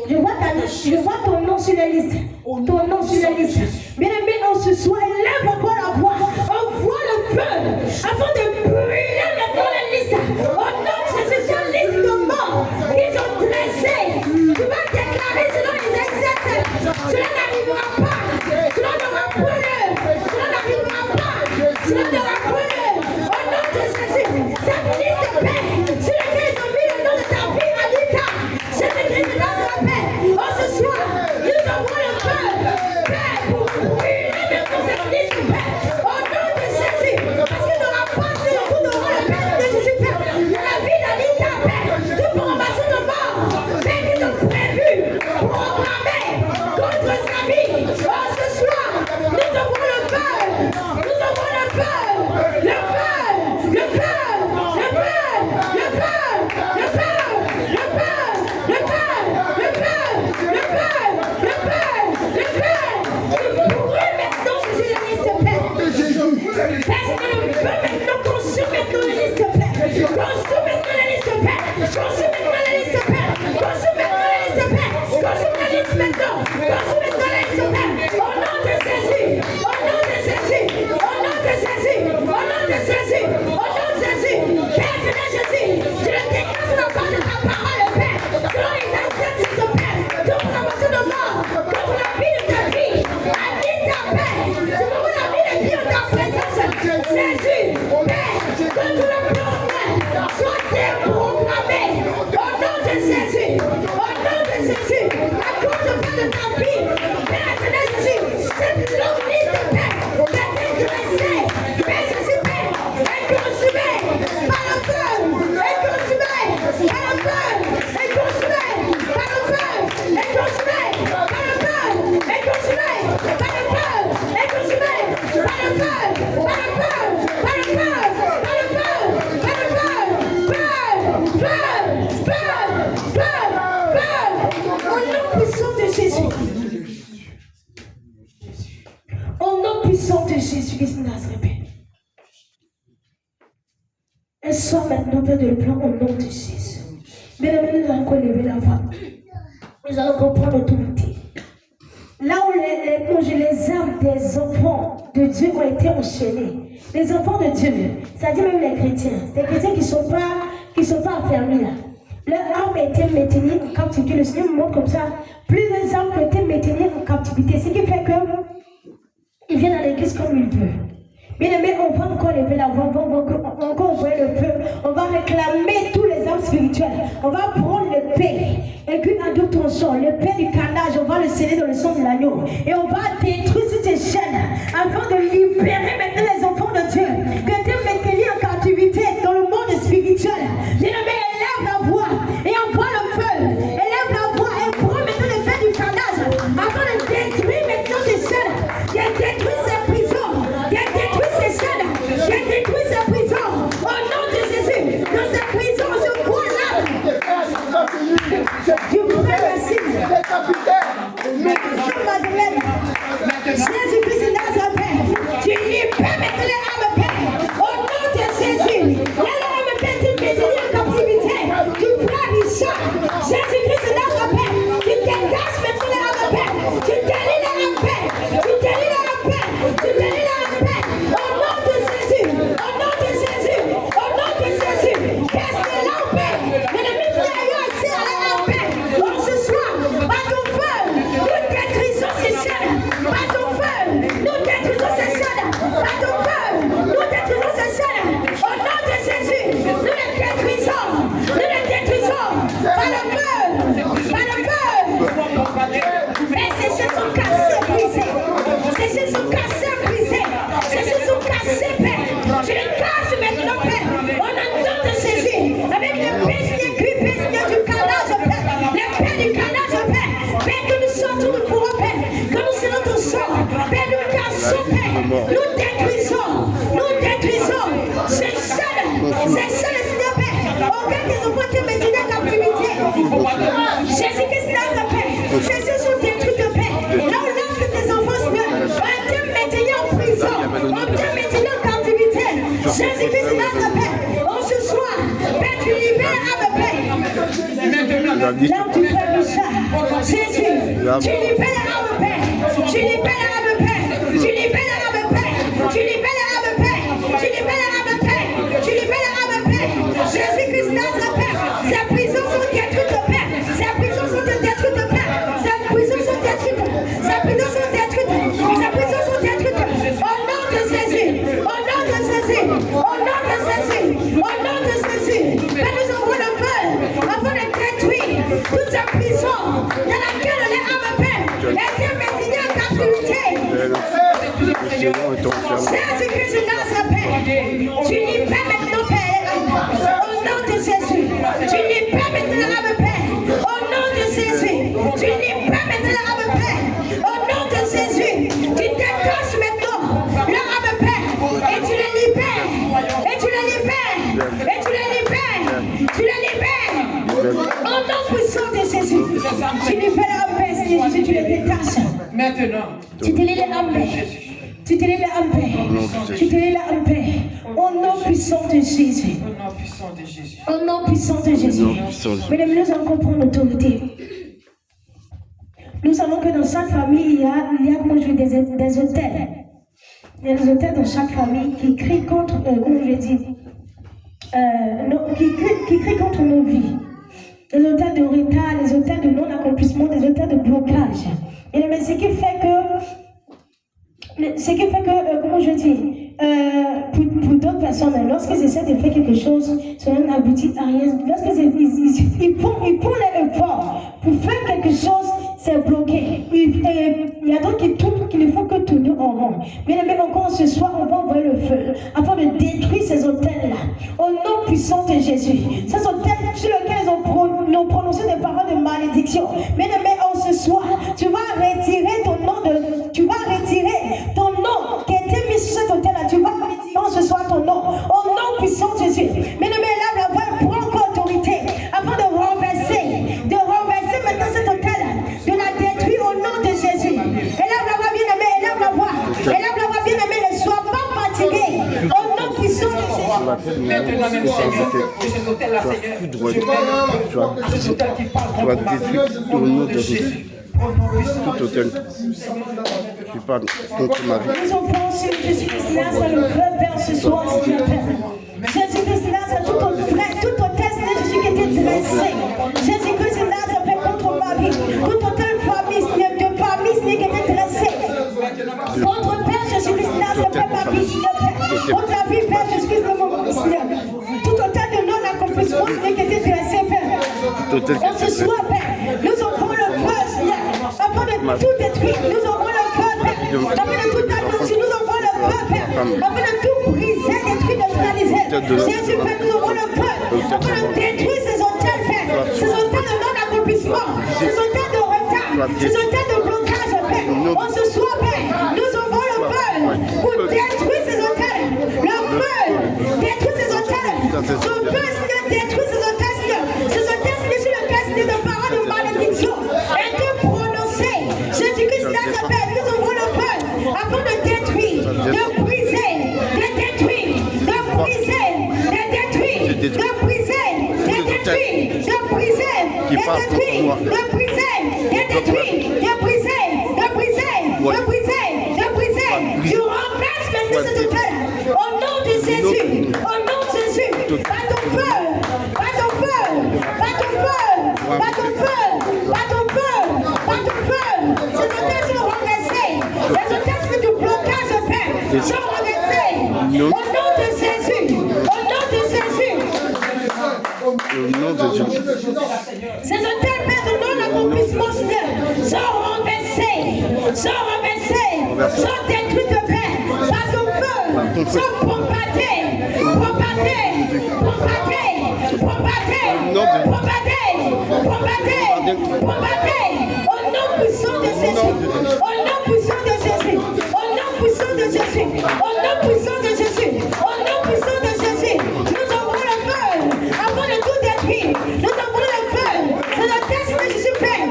Je vois ton nom sur la liste. Bien aimé, on se soit, lève encore la voix. On voit le feu. Afin de brûler maintenant les listes. Au nom de Jésus, sur la liste de morts qu'ils ont dressés. Tu vas déclarer selon les exercices. Cela n'arrivera pas. Cela n'aura brûlé. Cela n'arrivera pas. Cela n'aura brûlé. Au nom de Jésus, cette liste de paix sur laquelle ils ont mis le nom de ta vie, Anita. Cette liste de paix. Oh, ce soir, nous avons le feu. Paix pour brûler maintenant cette liste de paix. Au nom de Jésus. Parce que nous n'aurons pas sur le coup de roi, le Père de Jésus. La vie d'Anita, paix. Toute formation de mort. Paix qu'ils ont prévu, programmé contre sa vie. Oh, ce soir, nous avons le feu. Nous avons le feu. Le feu. Le feu. Le feu. Le feu. Le feu. Le feu. Le feu. Le feu. Le feu. Le feu. Le feu. Brûle maintenant, Jésus, la liste de paix. Parce que le feu maintenant consume maintenant la liste de paix. Consume maintenant la liste de paix. Consume maintenant la liste de paix. Consume maintenant la liste de paix. Consume la liste maintenant. Consume maintenant la liste de paix. Au nom de Jésus. Au nom de Jésus. Au nom de Jésus. Au nom de Jésus. Au nom de Jésus. Père, Seigneur Jésus, je le déclare sur la base de ta parole, Père. Selon les exercices de paix. Toute promotion de mort. Contre la vie de ta vie. Annie ta paix. Je veux la vie de Dieu dans ta présence. Jésus, Père, que tout le plan soit déprogrammé. Au nom de Jésus. Au nom de Jésus. À cause de ta vie. Père, Seigneur Jésus, cette longue liste de paix. D'être dressée. Père Jésus, Père, est consumée par le feu. Est consumée par le feu. Est consumée par le feu. Est consumée par le feu. Est consumée par le feu. Est consumée par le feu. Par le feu. Par le feu. Par le feu. Par le feu. Feu. Feu. Feu. Feu. Feu. Au nom puissant de Jésus. Au nom puissant de Jésus-Christ de Nazareth. Et soit maintenant, Père de le plan, au nom de Jésus. Bien aimé, nous allons encore lever la voix. Nous allons reprendre l'autorité. Là où les âmes des enfants de Dieu ont été enchaînées. Les enfants de Dieu, c'est-à-dire même les chrétiens qui ne sont pas affermis là. Leur âme a été maintenue en captivité. Le Seigneur me montre comme ça. Plusieurs âmes ont été maintenues en captivité. Ce qui fait que il vient à l'église comme il veut. Bien aimé, on va encore lever la voix, on va encore envoyer le feu, on va réclamer tous les âmes spirituelles, on va prendre le paix, et puis à d'autres tronçons, le paix du carnage, on va le sceller dans le sang de l'agneau, et on va détruire ces chaînes, afin de libérer maintenant les enfants de Dieu, qui étaient maintenus en captivité dans le monde spirituel. Bien aimé, élève la voix, et envoie le feu, élève la voix, et prends maintenant le paix du carnage, afin de détruire maintenant ces chaînes, de détruire ces prisons, de détruire ces chaînes, de détruire ces prisons, au nom de Jésus, dans ces prisons, je vois là. Je vous remercie. Madeleine, Jésus-Christ de Nazareth, tu libères maintenant les âmes paix, au nom de Jésus. Les âmes paix, tu mets en captivité, tu frères Richard, Jésus-Christ de Nazareth, tu dégages maintenant les âmes paix, Tu délivres la paix. Tu délivres la paix. Tu délivres la paix. Au nom de Jésus. Au nom de Jésus. Au nom de Jésus. Qu'est-ce que la paix? Mais le mystérieux aussi à la paix. Oh, ce soir, par ton feu, nous détruisons ces chaînes. Par ton feu, nous détruisons ces chaînes. Par ton feu, nous détruisons ces chaînes. Au nom de Jésus, nous les détruisons. Nous les détruisons. Par le feu. Par le feu. Et ces chaînes sont cassées, brisées. Ces chaînes sont cassées, brisées. Ces chaînes sont cassées, Père. Je les casse maintenant, Père. Au nom de Jésus. Avec les bestiaux du canage, Père. Les paix du canage, Père. Père, que nous sortons du fourreau, Père. Que nous serons ton sang. Père, nous cassons, Père. Nous détruisons. Nous détruisons. Ces chaînes, Seigneur, Père. Aucun des enfants qui me dit la captivité. Jésus-Christ, là, Père. Jésus sont détruits de paix. Là où l'âme de tes enfants, Seigneur, on t'a maintenu en prison. On t'a maintenu en captivité. Jésus-Christ, là, Père. Oh, ce soir, Père, tu libères à ma paix. Là où tu fais le chat. Jésus, tu libères à ma paix. Tu libères à ma paix. Tu libères à ma paix. Tu libères à ma paix. Tu libères à ma paix. Tu libères à ma paix. Jésus-Christ, là, Père. Ces prisons sont détruites de paix. Ces prisons sont détruites de paix. Ces prisons sont détruites. Ces prisons sont détruites. Ces prisons sont détruites. Au nom de Jésus. Au nom de Jésus. Au nom de Jésus. Au nom de Jésus. Père, nous envoie le feu afin de détruire toute cette prison dans laquelle on est à ma paix. Et maintenir en captivité. Jésus-Christ de Nazareth, tu libères maintenant, Père. Au nom de Jésus. Tu libères maintenant à ma paix. Au nom de Jésus. Tu libères maintenant à ma paix. Au nom de Jésus. Tu détaches maintenant leur à ma paix. Et tu les libères. Et tu les libères. Et tu les libères. Tu les libères. Au nom puissant de Jésus. Tu libères la paix, Seigneur Jésus. Tu les détaches. Maintenant. Tu te lis en paix. Tu te lis en paix. Tu te lis en paix. Au nom puissant de Jésus. Au nom puissant de Jésus. Au nom puissant de Jésus. Mesdames, nous allons comprendre l'autorité. Nous savons que dans chaque famille, il y a comment je dis, des autels. Il y a des autels dans chaque famille qui crient contre, comment je dis, qui crient contre nos vies. Les autels de retard, les autels de non-accomplissement, des autels de blocage. Et mais ce qui fait que, comment je dis, pour d'autres personnes, lorsqu'ils essaient de faire quelque chose, cela n'aboutit à rien. Lorsqu'ils font les efforts pour faire quelque chose, c'est bloqué. Il y a d'autres qui ne font que tourner en rond. Mais encore ce soir, on va envoyer le feu afin de détruire ces hôtels-là. Au nom puissant de Jésus. Ces hôtels sur lesquels ils ont prononcé des paroles de malédiction. Mais ce soir, tu vas retirer ton nom qui a été mis sur cet hôtel-là. Tu vas retirer ce soir ton nom. Au nom puissant de Jésus. Mais là, la voix prend encore autorité afin de renverser maintenant cet hôtel, de la détruire au nom de Jésus. Élève la voix bien-aimée, élève la voix bien-aimée, ne sois pas fatigué. Au nom puissant de Jésus. Maintenant, même Seigneur, que cet hôtel-là, Seigneur, cet hôtel qui parle contre ma vie, au nom de Jésus. Tout hôtel qui parle contre ma vie. Nous offrons sur Jésus-Christ Nazareth le feu, Père, ce soir, Seigneur Père. Jésus-Christ Nazareth, tout hôtel, Seigneur Jésus qui était dressé. Jésus-Christ Nazareth contre ma vie. Tout hôtel de famille, Seigneur, qui était dressé. Contre Père Jésus-Christ Nazareth, ma vie, Seigneur Père. Contre la vie, Père Jésus-Christ de mon vie, Seigneur. Tout hôtel de non-accomplissement, Seigneur, qui était dressé, Père. En ce soir, Père, nous offrons le feu, Seigneur, afin de tout détruire. Nous offrons le feu, Père, afin de tout annoncer. Nous offrons le feu, Père, afin de tout briser, détruire, neutraliser. Jésus, Père, nous offrons le feu, afin de détruire ces hôtels, Père, ces hôtels de non-accomplissement, ces hôtels de retard, ces hôtels de blocage, Père. En ce soir, Père, nous offrons le feu pour détruire ces hôtels. Le feu, détruire ces hôtels. Le feu, Seigneur, détruire ces hôtels, Seigneur. Ces hôtels, Seigneur, sur lesquels, Seigneur, de paroles de malédiction et de prononcer. Jésus-Christ, Nazareth, nous ouvrons le feu afin de détruire, de briser, de détruire, de briser, de détruire, de briser, de détruire, de briser, de détruire, de briser, de détruire, de briser, de de briser. Tu remplaces maintenant cette peur. Au nom de Jésus. Au nom de Jésus. Pas ton feu. Pas ton feu. Pas ton feu. Pas ton feu. Pas ton feu. Pas ton feu. Ces hôtels sont renversés. Les hôtels du blocage de paix sont renversés. Au nom de Jésus. Au nom de Jésus. Au nom de Jésus. Ces hôtels, Père, de non-accomplissement sont renversés. Sont renversés. Sont détruits de paix. Par ton feu. Sont bombardés. Bombardés. Bombardés. Bombardés. Bombardés. Bombardés. Bombardés. Au nom puissant de Jésus. Au nom puissant de Jésus. Au nom puissant de Jésus. Au nom puissant de Jésus. Au nom puissant de Jésus. Nous envoyons le feu. Avant de tout détruire. Nous envoyons le feu. C'est le test de Jésus Père.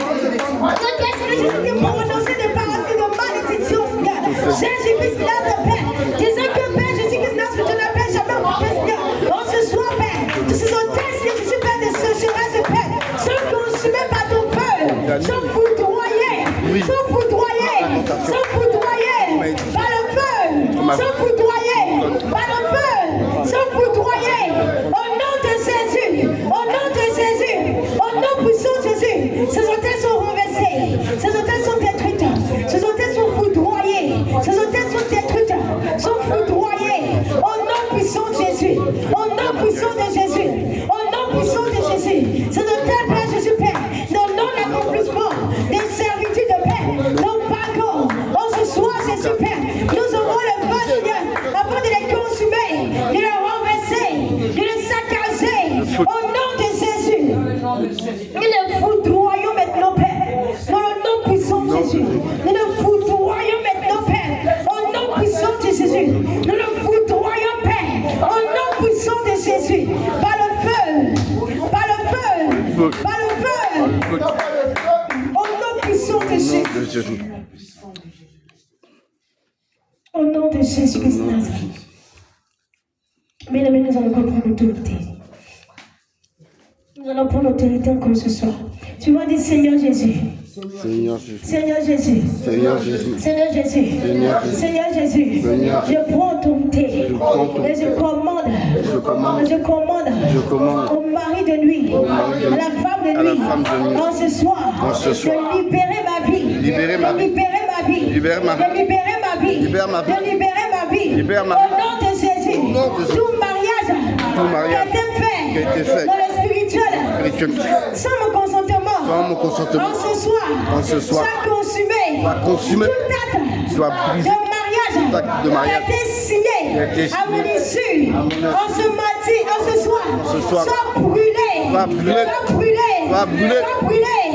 Le test de Jésus pour renoncer des paroles de malédiction. Jésus-Christ là de paix. Disons que Père Jésus-Christ là, je ne l'appelle jamais mon Père. On se soit Père. Ce sont tests de Jésus Père de sécheresse Père. Sont consumés par ton feu. Sont foudroyés. Sont foudroyés. Sont foudroyés. Par le feu. Sont foudroyés. Par le feu. Sont foudroyés. Au nom de Jésus. Au nom de Jésus. Au nom puissant de Jésus. Ces hôtels sont renversés. Ces hôtels sont détruits. Ces hôtels sont foudroyés. Ces hôtels sont détruits. Sont foudroyés. Au nom puissant de Jésus. Au nom puissant de Jésus. Au nom puissant de Jésus. Ces hôtels, Père Jésus Père, dans non-accomplissement des servitudes de paix, nos parcours, on se soit Jésus Père. Nous aurons le feu, Seigneur, avant de les consumer, de les renverser, de les saccager. Au nom de Jésus. Nous les foudroyons maintenant, Père. Dans le nom puissant de Jésus. Nous les foudroyons maintenant, Père. Au nom puissant de Jésus. Nous les foudroyons, Père. Au nom puissant de Jésus. Par le feu. Par le feu. Par le feu. Au nom puissant de Jésus. Au nom de Jésus-Christ Nazareth. Bien-aimés, nous allons prendre l'autorité. Nous allons prendre l'autorité encore ce soir. Tu vas dire Seigneur Jésus. Seigneur Jésus. Seigneur Jésus. Seigneur Jésus. Seigneur Jésus. Seigneur Jésus. Je prends autorité. Et je commande. Je commande. Au mari de nuit. À la femme de nuit. En ce soir. De libérer ma vie. Libérer ma vie. Libérer ma vie. Libérer ma vie. De libérer ma vie. Libère ma vie. De libérer ma vie. Libère ma Au vie. nom de Jésus. Tout mariage. Qui a été fait. Dans le spirituel. Sans mon consentement. Sans mon consentement. En ce soir. Soit consumé. Toute acte soit brisé. de mariage. A été signé. À mon issue. En ce mardi, en ce soir. Soit brûlé. Soit brûlé. Soit brûlé. Soit brûlé.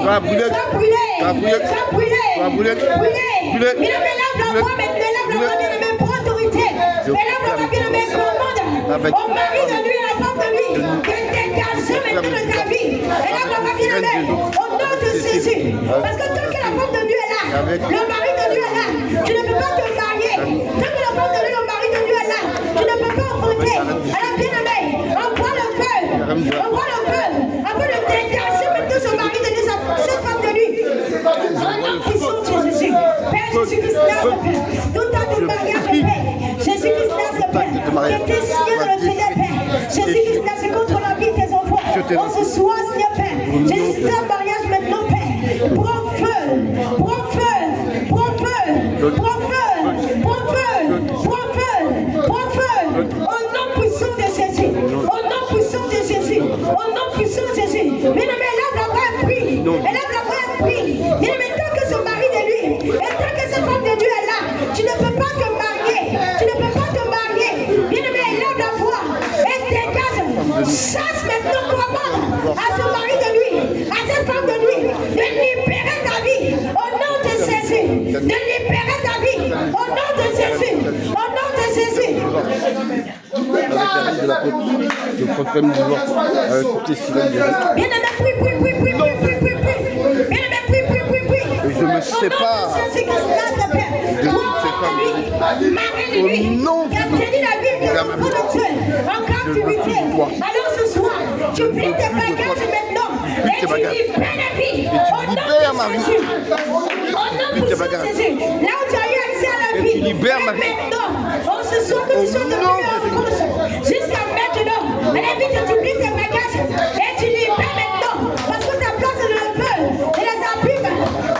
Soit brûlé. Soit brûlé. Soit brûlé. Soit brûlé. Soit brûlé. Brûlé. Brûlé. Mais lève la voix maintenant. Lève la voix bien-aimé pour autorité. Mais lève la voix bien-aimé commande. Au mari de lui, à la femme de lui. Qu'elle dégage maintenant de ta vie. Et lève la voix bien-aimé. Au nom de Jésus. Parce que tant que la femme de Dieu est là, le mari de Dieu est là. Tu ne peux pas te marier. Tant que la femme de Dieu, le mari de Dieu est là, tu ne peux pas affronter. Alors bien-aimé, envoie le feu. Envoie le feu. Afin de dégager maintenant ce mari de Dieu, cette femme de lui. Au nom puissant de Jésus. Père Jésus-Christ, tout acte de mariage est fait. Jésus-Christ, qui était signé dans le Seigneur, Père. Jésus-Christ, c'est contre la vie de tes enfants. On se soit, Seigneur, Père. Jésus, un mariage maintenant, Père. Prends feu. Prends feu. Prends feu. Prends feu. Prends feu. Prends feu. Prends feu. Au nom puissant de Jésus. Au nom puissant de Jésus. Au nom puissant de Jésus. Mais non, mais lève la voix et prie. Elle lève la voix et prie. Mais mais tant que ce mari de lui, et tant que cette femme de Dieu est là, tu ne peux pas te marier. Tu ne peux pas te marier. Bien aimé, lève la voix et dégage. Chasse maintenant commande à ce mari de lui, à cette femme de lui, de libérer ta vie au nom de Jésus. De libérer ta vie au nom de Jésus. Au nom de Jésus. Avec la règle de l'apôtre, je proclame du jour avec toutes les syllabes du reste. Bien aimé, prie. Bien aimé, prie. Et je me sépare de toutes ces femmes. Au nom de Dieu. Alors ce soir, tu plies tes bagages maintenant et tu libères la vie. Et tu libères ma vie. Au nom de Jésus. Là où Libère ma vie. Maintenant, on se sent que tu sois devenu en France. Jusqu'à maintenant, elle invite que tu plies tes bagages et tu libères maintenant. Parce que ta place est dans le peuple, de la abîme,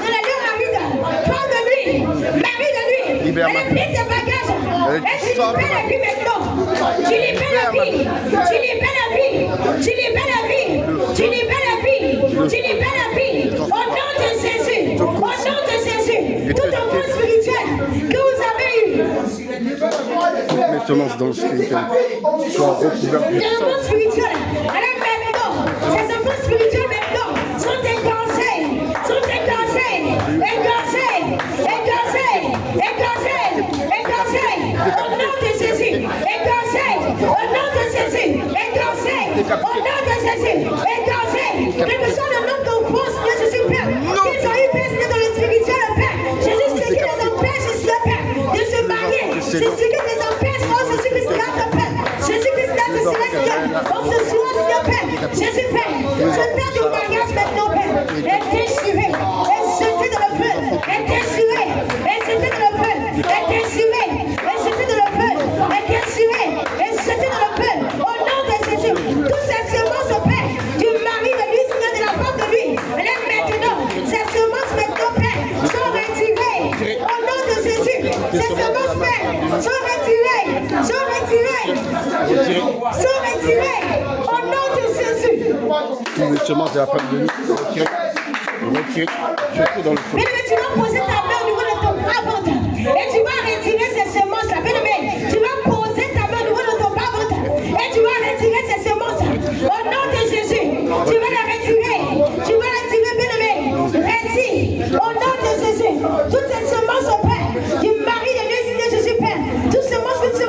de la lion aride. Parle de lui, marie de lui. Libère ma Elle plie tes bagages et tu libères la vie maintenant. Tu libères la vie, tu libères la vie, tu libères la vie, tu libères la vie, tu libères la vie. Au nom de Jésus, au nom de Jésus, tout un monde spirituel que vous avez eu. Maintenant, dans le spirituel, sois recouvert du C'est un sang. monde spirituel. Alors maintenant, ces enfants spirituels maintenant sont égorgés, sont égorgés, égorgés, égorgés, égorgés, égorgés. Au nom de Jésus, égorgés. Au nom de Jésus, égorgés. Au nom de Jésus, égorgés. Quel que soit le nom qu'on pose, Dieu Jésus Père. Ils ont eu baissé dans le spirituel, Père. Jésus, ce qui les empêche, c'est Père, de se marier. C'est ce qui les empêche, oh Jésus-Christ, là, Père. Jésus-Christ, là, de célestial. On se soigne, Seigneur, Père. Jésus, Père. Je perds du mariage maintenant, Père. Et déchiré, et jeté dans le feu. Et déchiré, et jeté dans le feu. Et déchiré, et jeté dans le feu. Et déchiré, et jeté dans le feu. Au nom de Jésus, tous ces semences, Père, du mari de lui, Seigneur, de la femme de lui. Et maintenant, ces semences maintenant, Père, sont retirées. Au nom de Jésus, ces semences, Père, sont retirées. Sont retirées. Sont retirées. Au nom de Jésus. Tous les semences de la femme de lui, retirez, surtout dans le feu. Bien-aimé, tu vas poser ta main au niveau de ton bas-ventre et tu vas retirer ces semences-là. Bien-aimé, tu vas poser ta main au niveau de ton bas-ventre et tu vas retirer ces semences. Au nom de Jésus, tu vas les retirer. Tu vas les retirer, bien-aimé. Retire. Au nom de Jésus, toutes ces semences, au Père, du mari de lui, Seigneur Jésus, Père. Toutes ces semences que tu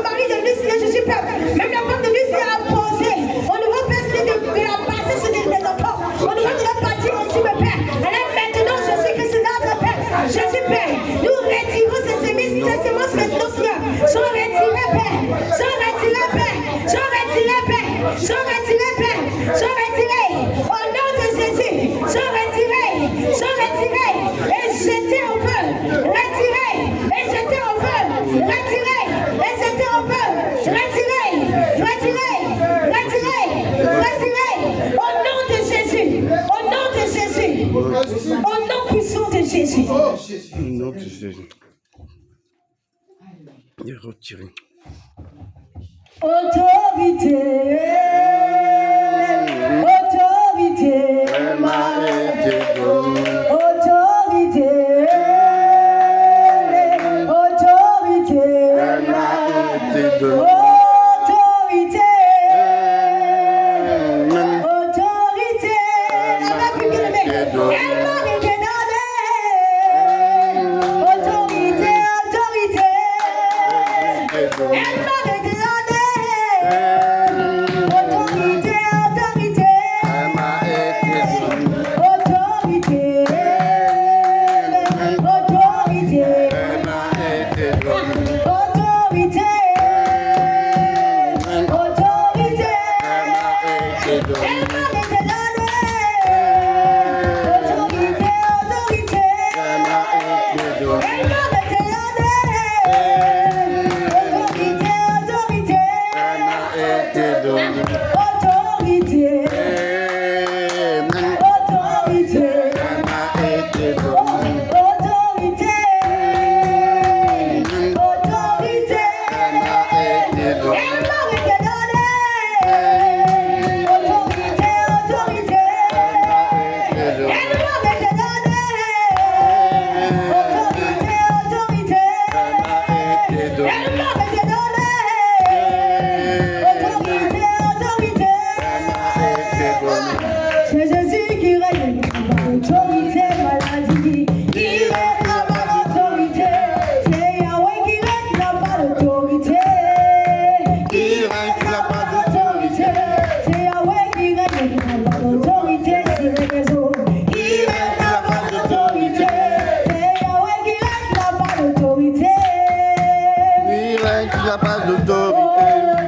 mari de lui, Seigneur Jésus, Père. Même la femme de lui, c'est à poser. Au niveau, Père, de la passer sur des enfants. Au niveau de la partie entière, Père. Alors maintenant, Jésus-Christ est là, Père. Jésus, Père, nous retirons ces semences maintenant, Seigneur. Sont retirées, Père. Sont retirées, Père. Sont retirées, Père. Sont retirées, Père. Sont retirées. Au nom de Jésus. Sont retirées. Sont retirées. Et jetées au feu. Retirées. Et jetées au feu. Retirées. Et jetées au feu. Retirées. Retirées. Retirées. Retirées. Au nom de Jésus. Au nom de Jésus. Au nom puissant de Jésus. Non, tu sais. Il est retiré. Autorité. Autorité. m'a été donné. Autorité. Autorité. m'a été donné. Autorité. Amen. Autorité. Elle m'a été donnée. Autorité, autorité. Elle m'a été donnée. Autorité, autorité. Autorité. Autorité. Autorité. Elle m'a été donnée. Autorité, autorité. Elle m'a été donnée. C'est Jésus qui règne, l'autorité, maladie, qui règne, n'a pas d'autorité. C'est Yahweh qui règne, n'a pas d'autorité. Qui règne, n'a pas d'autorité. C'est Yahweh qui règne, n'a pas d'autorité sur les réseaux. Qui règne, n'a pas d'autorité. C'est Yahweh qui règne, n'a pas d'autorité. Il règne, il n'a pas d'autorité.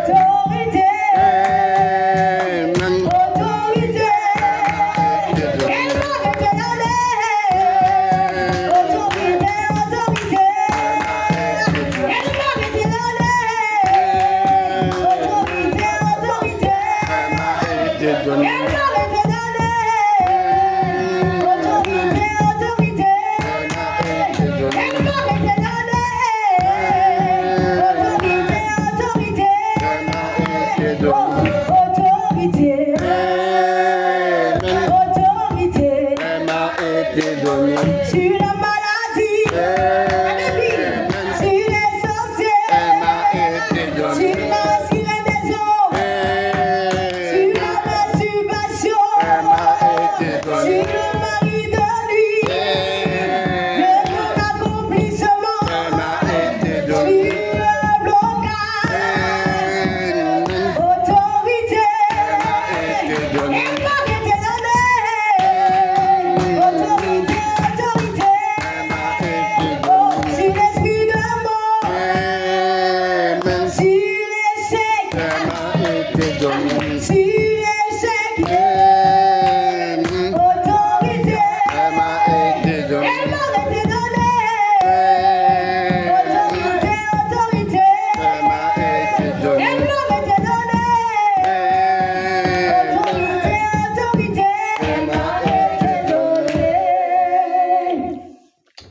Autorité. Amen. Autorité. Elle m'a été donnée. Autorité, autorité.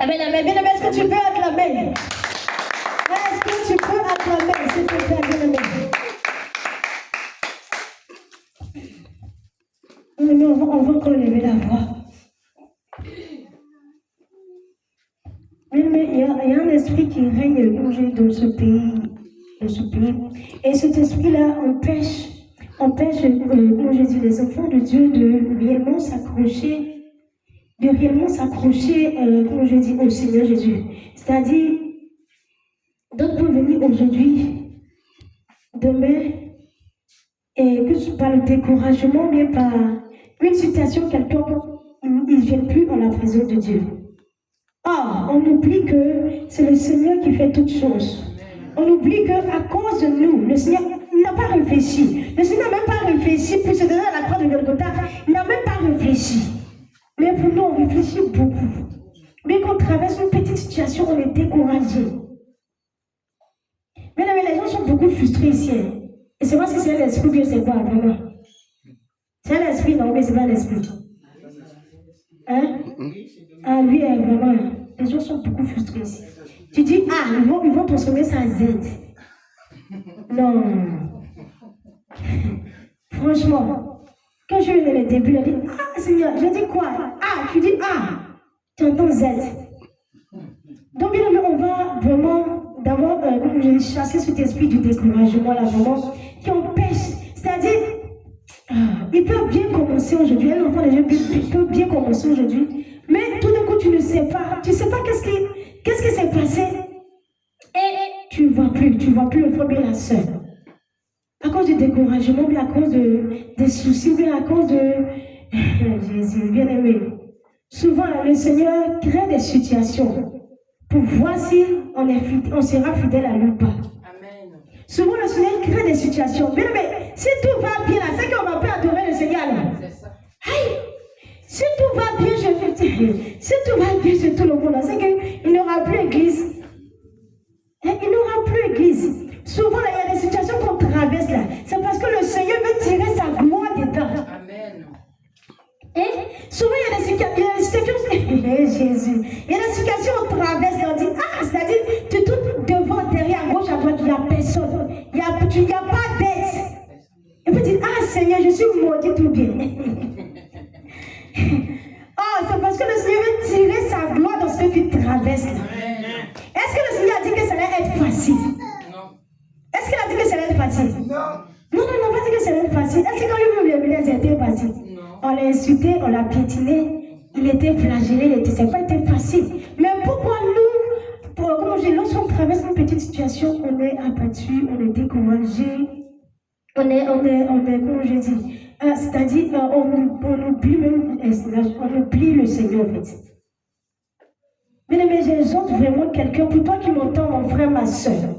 Amen, amen. Bien aimé, est-ce que tu peux acclamer? Est-ce que tu peux acclamer, s'il te plaît, bien aimé? Mais on va encore lever la voix. Mais il y a un esprit qui règne dans ce pays. Et cet esprit-là empêche, comment je dis, les enfants de Dieu de réellement s'accrocher, comment je dis, au Seigneur Jésus. C'est-à-dire, d'autres peuvent venir aujourd'hui, demain, et que ce soit par le découragement, mais par une situation quelconque, ils ne viennent plus en la présence de Dieu. Or, on oublie que c'est le Seigneur qui fait toutes choses. On oublie qu'à cause de nous, le Seigneur n'a pas réfléchi. Le Seigneur n'a même pas réfléchi pour se donner à la croix de Golgotha. Il n'a même pas réfléchi. Mais pour nous, on réfléchit beaucoup. Mais quand on traverse une petite situation, on est découragé. Mais les gens sont beaucoup frustrés ici. Et c'est pas si c'est l'esprit ou bien c'est quoi, vraiment. C'est l'esprit, non, mais c'est pas l'esprit. Hein? Ah, lui, vraiment, les gens sont beaucoup frustrés ici. Tu dis, ah, ils vont transformer ça en Z. Non. Franchement, quand je vais au début, je dis, ah, Seigneur, je dis quoi? Ah, tu dis, ah, tu entends Z. Donc, bien on va vraiment d'abord, comme je dis, chasser cet esprit du découragement, là, vraiment, qui empêche. C'est-à-dire, il peut bien commencer aujourd'hui, un enfant déjà peut bien commencer aujourd'hui, mais tout d'un coup, tu ne sais pas qu'est-ce qui s'est passé, et tu ne vois plus le frère et la sœur. À cause du découragement, bien à cause des soucis, bien à cause de Jésus, bien aimé. Souvent, le Seigneur crée des situations pour voir si on sera fidèle à lui ou pas. Amen. Souvent, le Seigneur crée des situations. Bien aimé, si tout va bien, là, c'est qu'on ne va pas adorer le Seigneur. Là. C'est ça. Aïe. Si tout va bien, si tout va bien sur tout le monde, c'est qu'il n'y aura plus d'église. Il n'y aura plus d'église. Souvent, là, il y a des situations qu'on traverse là. C'est parce que le Seigneur veut tirer sa gloire dedans. Amen. Et souvent, il y a des situations, Jésus. Il y a des situations qu'on traverse et on dit, ah, c'est-à-dire, tu tournes devant, derrière, à gauche, à droite, il n'y a personne. Il n'y a pas d'aide. Et puis tu dis, ah, Seigneur, je suis maudit tout bien. Oh, c'est parce que le Seigneur veut tirer sa gloire dans ce que tu traverses. Est-ce que le Seigneur a dit que ça allait être facile? Non. Est-ce qu'il a dit que ça allait être facile? Non. Non, il n'a pas dit que ça allait être facile. Est-ce que quand lui-même l'a mis, c'était facile? Non. On l'a insulté, on l'a piétiné, il était flagellé, ça n'a pas été facile. Mais pourquoi nous, comme je dis, lorsqu'on traverse une petite situation, on est abattu, on est découragé, on est comment je dis, c'est-à-dire, on oublie même, on oublie le Seigneur en fait. Bien aimé, j'exhorte vraiment quelqu'un, pour toi qui m'entends, mon frère, ma soeur.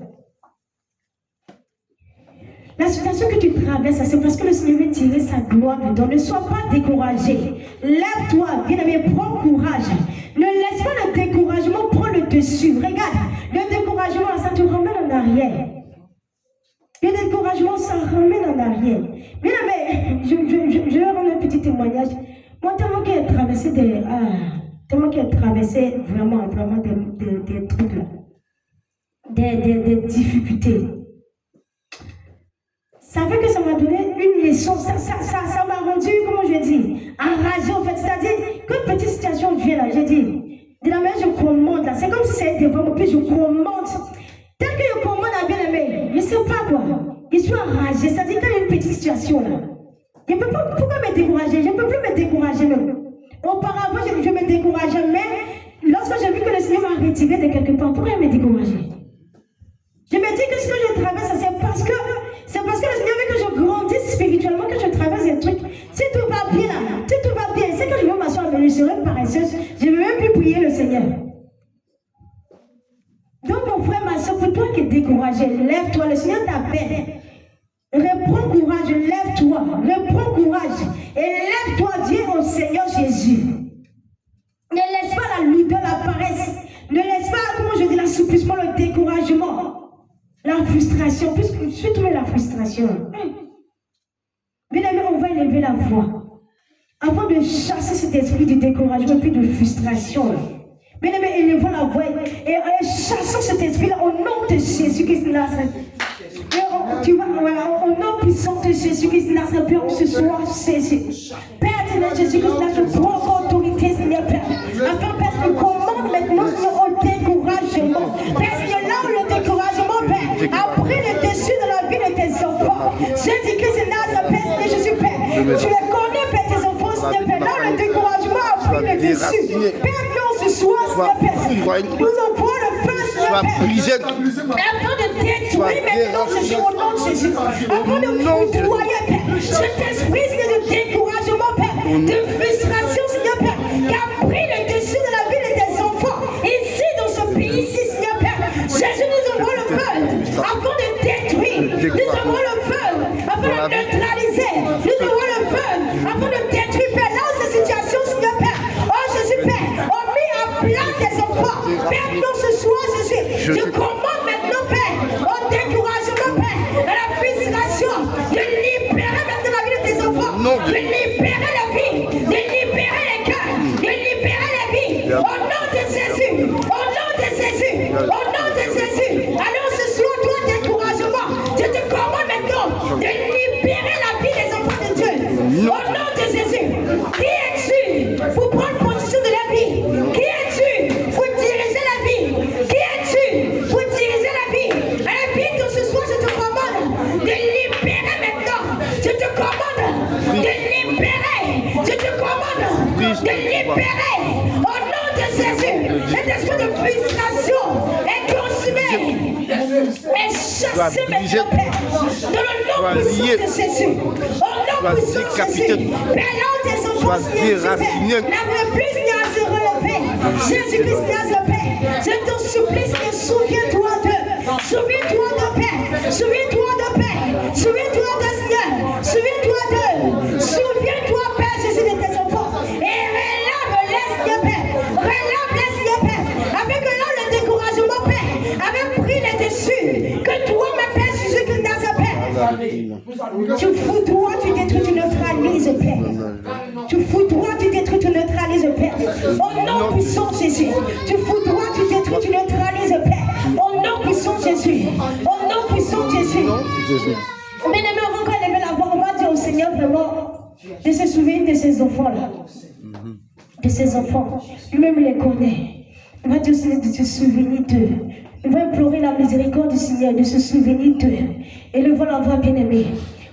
La situation que tu traverses, c'est parce que le Seigneur veut tirer sa gloire dedans. Ne sois pas découragé. Lève-toi, bien aimé, prends courage. Ne laisse pas le découragement prendre le dessus. Regarde, le découragement, ça te ramène en arrière. Le découragement, ça ramène en arrière. Bien aimé, je vais rendre un petit témoignage. Moi, tellement qu'il a traversé vraiment des trucs là. Des difficultés. Ça fait que ça m'a donné une leçon, ça m'a rendu, comment je dis, enragé en fait. C'est-à-dire, quand une petite situation vient là, j'ai dit, de la manière je commande là, c'est comme si c'était devant moi, puis je commande. Tel que je commande à bien aimé, je ne sais pas quoi, je suis enragé. C'est-à-dire, quand il y a une petite situation là, je ne peux pas, pourquoi me décourager? Je ne peux plus me décourager même. Auparavant, je me décourageais, mais lorsque j'ai vu que le Seigneur m'a retiré de quelque part, pourquoi me décourager? Je me dis que ce que je traverse, c'est parce que le Seigneur veut que je grandisse spirituellement, que je traverse des trucs. Si tout va bien là, c'est que je vais m'asseoir, mais je serai paresseuse, je ne vais même plus prier le Seigneur. Donc mon frère, ma soeur, pour toi qui es découragé, lève-toi, le Seigneur t'appelle. Reprends courage, lève-toi, reprends courage et lève-toi, viens au Seigneur Jésus. Ne laisse pas la lourdeur, la paresse, ne laisse pas, comment je dis, l'assouplissement, le découragement. La frustration, surtout la frustration. Bien aimé, on va élever la voix. Avant de chasser cet esprit de découragement et puis de frustration. Bien-aimés, élevons la voix et chassons cet esprit-là au nom de Jésus-Christ de Nazareth. Tu vois, voilà, au nom puissant de Jésus-Christ de Nazareth, Père, ce soir, Jésus. Père éternel, Jésus-Christ de Nazareth, je prends autorité, Seigneur, Père. Afin, Père, que commande maintenant, Seigneur, au découragement. Père, Seigneur, là où le découragement, Père, a pris le dessus de la vie de tes enfants. Jésus-Christ de Nazareth, Père, Seigneur, Jésus, Père. Tu les connais, Père, tes enfants, Seigneur, Père. Là où le découragement a pris le dessus. Père, non, ce soir, Seigneur, Père. Nous envoyons le feu, Seigneur, Père. Afin de détruire maintenant, Jésus, au nom de Jésus. Afin de foudroyer, Père. Cet esprit, Seigneur, de découragement, Père. De frustration, Seigneur, Père. Qui a pris le dessus de la vie de tes enfants. Ici, dans ce pays, ici, Seigneur, Père. Jésus, nous envoie le feu. Afin de détruire. Nous envoie le feu. Afin de neutraliser. Nous envoie le feu. Afin de détruire, Père. Là où cette situation, Seigneur, Père. Oh, Jésus, Père. On met à plat tes enfants. Père, nous, ce soir, Jésus. Je commande maintenant, Père. Au découragement, Père. À la frustration. De libérer maintenant la vie de tes enfants. De libérer la vie. De libérer les cœurs. De libérer la vie. Au nom de Jésus. Au nom de Jésus. Au nom de Jésus. Alors ce soir, toi, découragement. Je te commande maintenant de libérer la vie des enfants de Dieu. Au nom de Jésus. Qui es-tu pour prendre position de la vie? Qui es-tu pour diriger la vie? Qui es-tu pour diriger la vie? À la vie de ce soir, je te commande de libérer maintenant. Je te commande de libérer. Je te commande de libérer. Au nom de Jésus, cet esprit de frustration est consumé. Et chassé maintenant, Père. Dans le nom puissant de Jésus. Au nom puissant de Jésus. Père, là où tes enfants, Seigneur, n'avaient plus à se relever. Jésus-Christ, Père. Je te supplie, Seigneur, souviens-toi d'eux. Souviens-toi de Père. Souviens-toi de Père. Souviens-toi de Seigneur. Souviens-toi d'eux. Souviens-toi, Père Jésus, de tes enfants. Et relève-les, Seigneur, Père. Relève-les, Seigneur, Père. Avec là, le découragement, Père, avait pris les dessus. Que toi, ma Père Jésus, que dans un Père. Tu foudroies, tu détruis, tu neutralises, Père. Tu foudroies, tu détruis, tu neutralises, Père. Au nom puissant Jésus. Tu foudroies, tu détruis, tu neutralises, Père. Au nom puissant Jésus. Au nom puissant Jésus. Mais avant qu'on lève la voix, on va dire au Seigneur vraiment de se souvenir de ces enfants-là. De ces enfants. Lui-même les connaît. On va dire au Seigneur de se souvenir d'eux. On va implorer la miséricorde du Seigneur de se souvenir d'eux. Et le voilà, va bien aimer.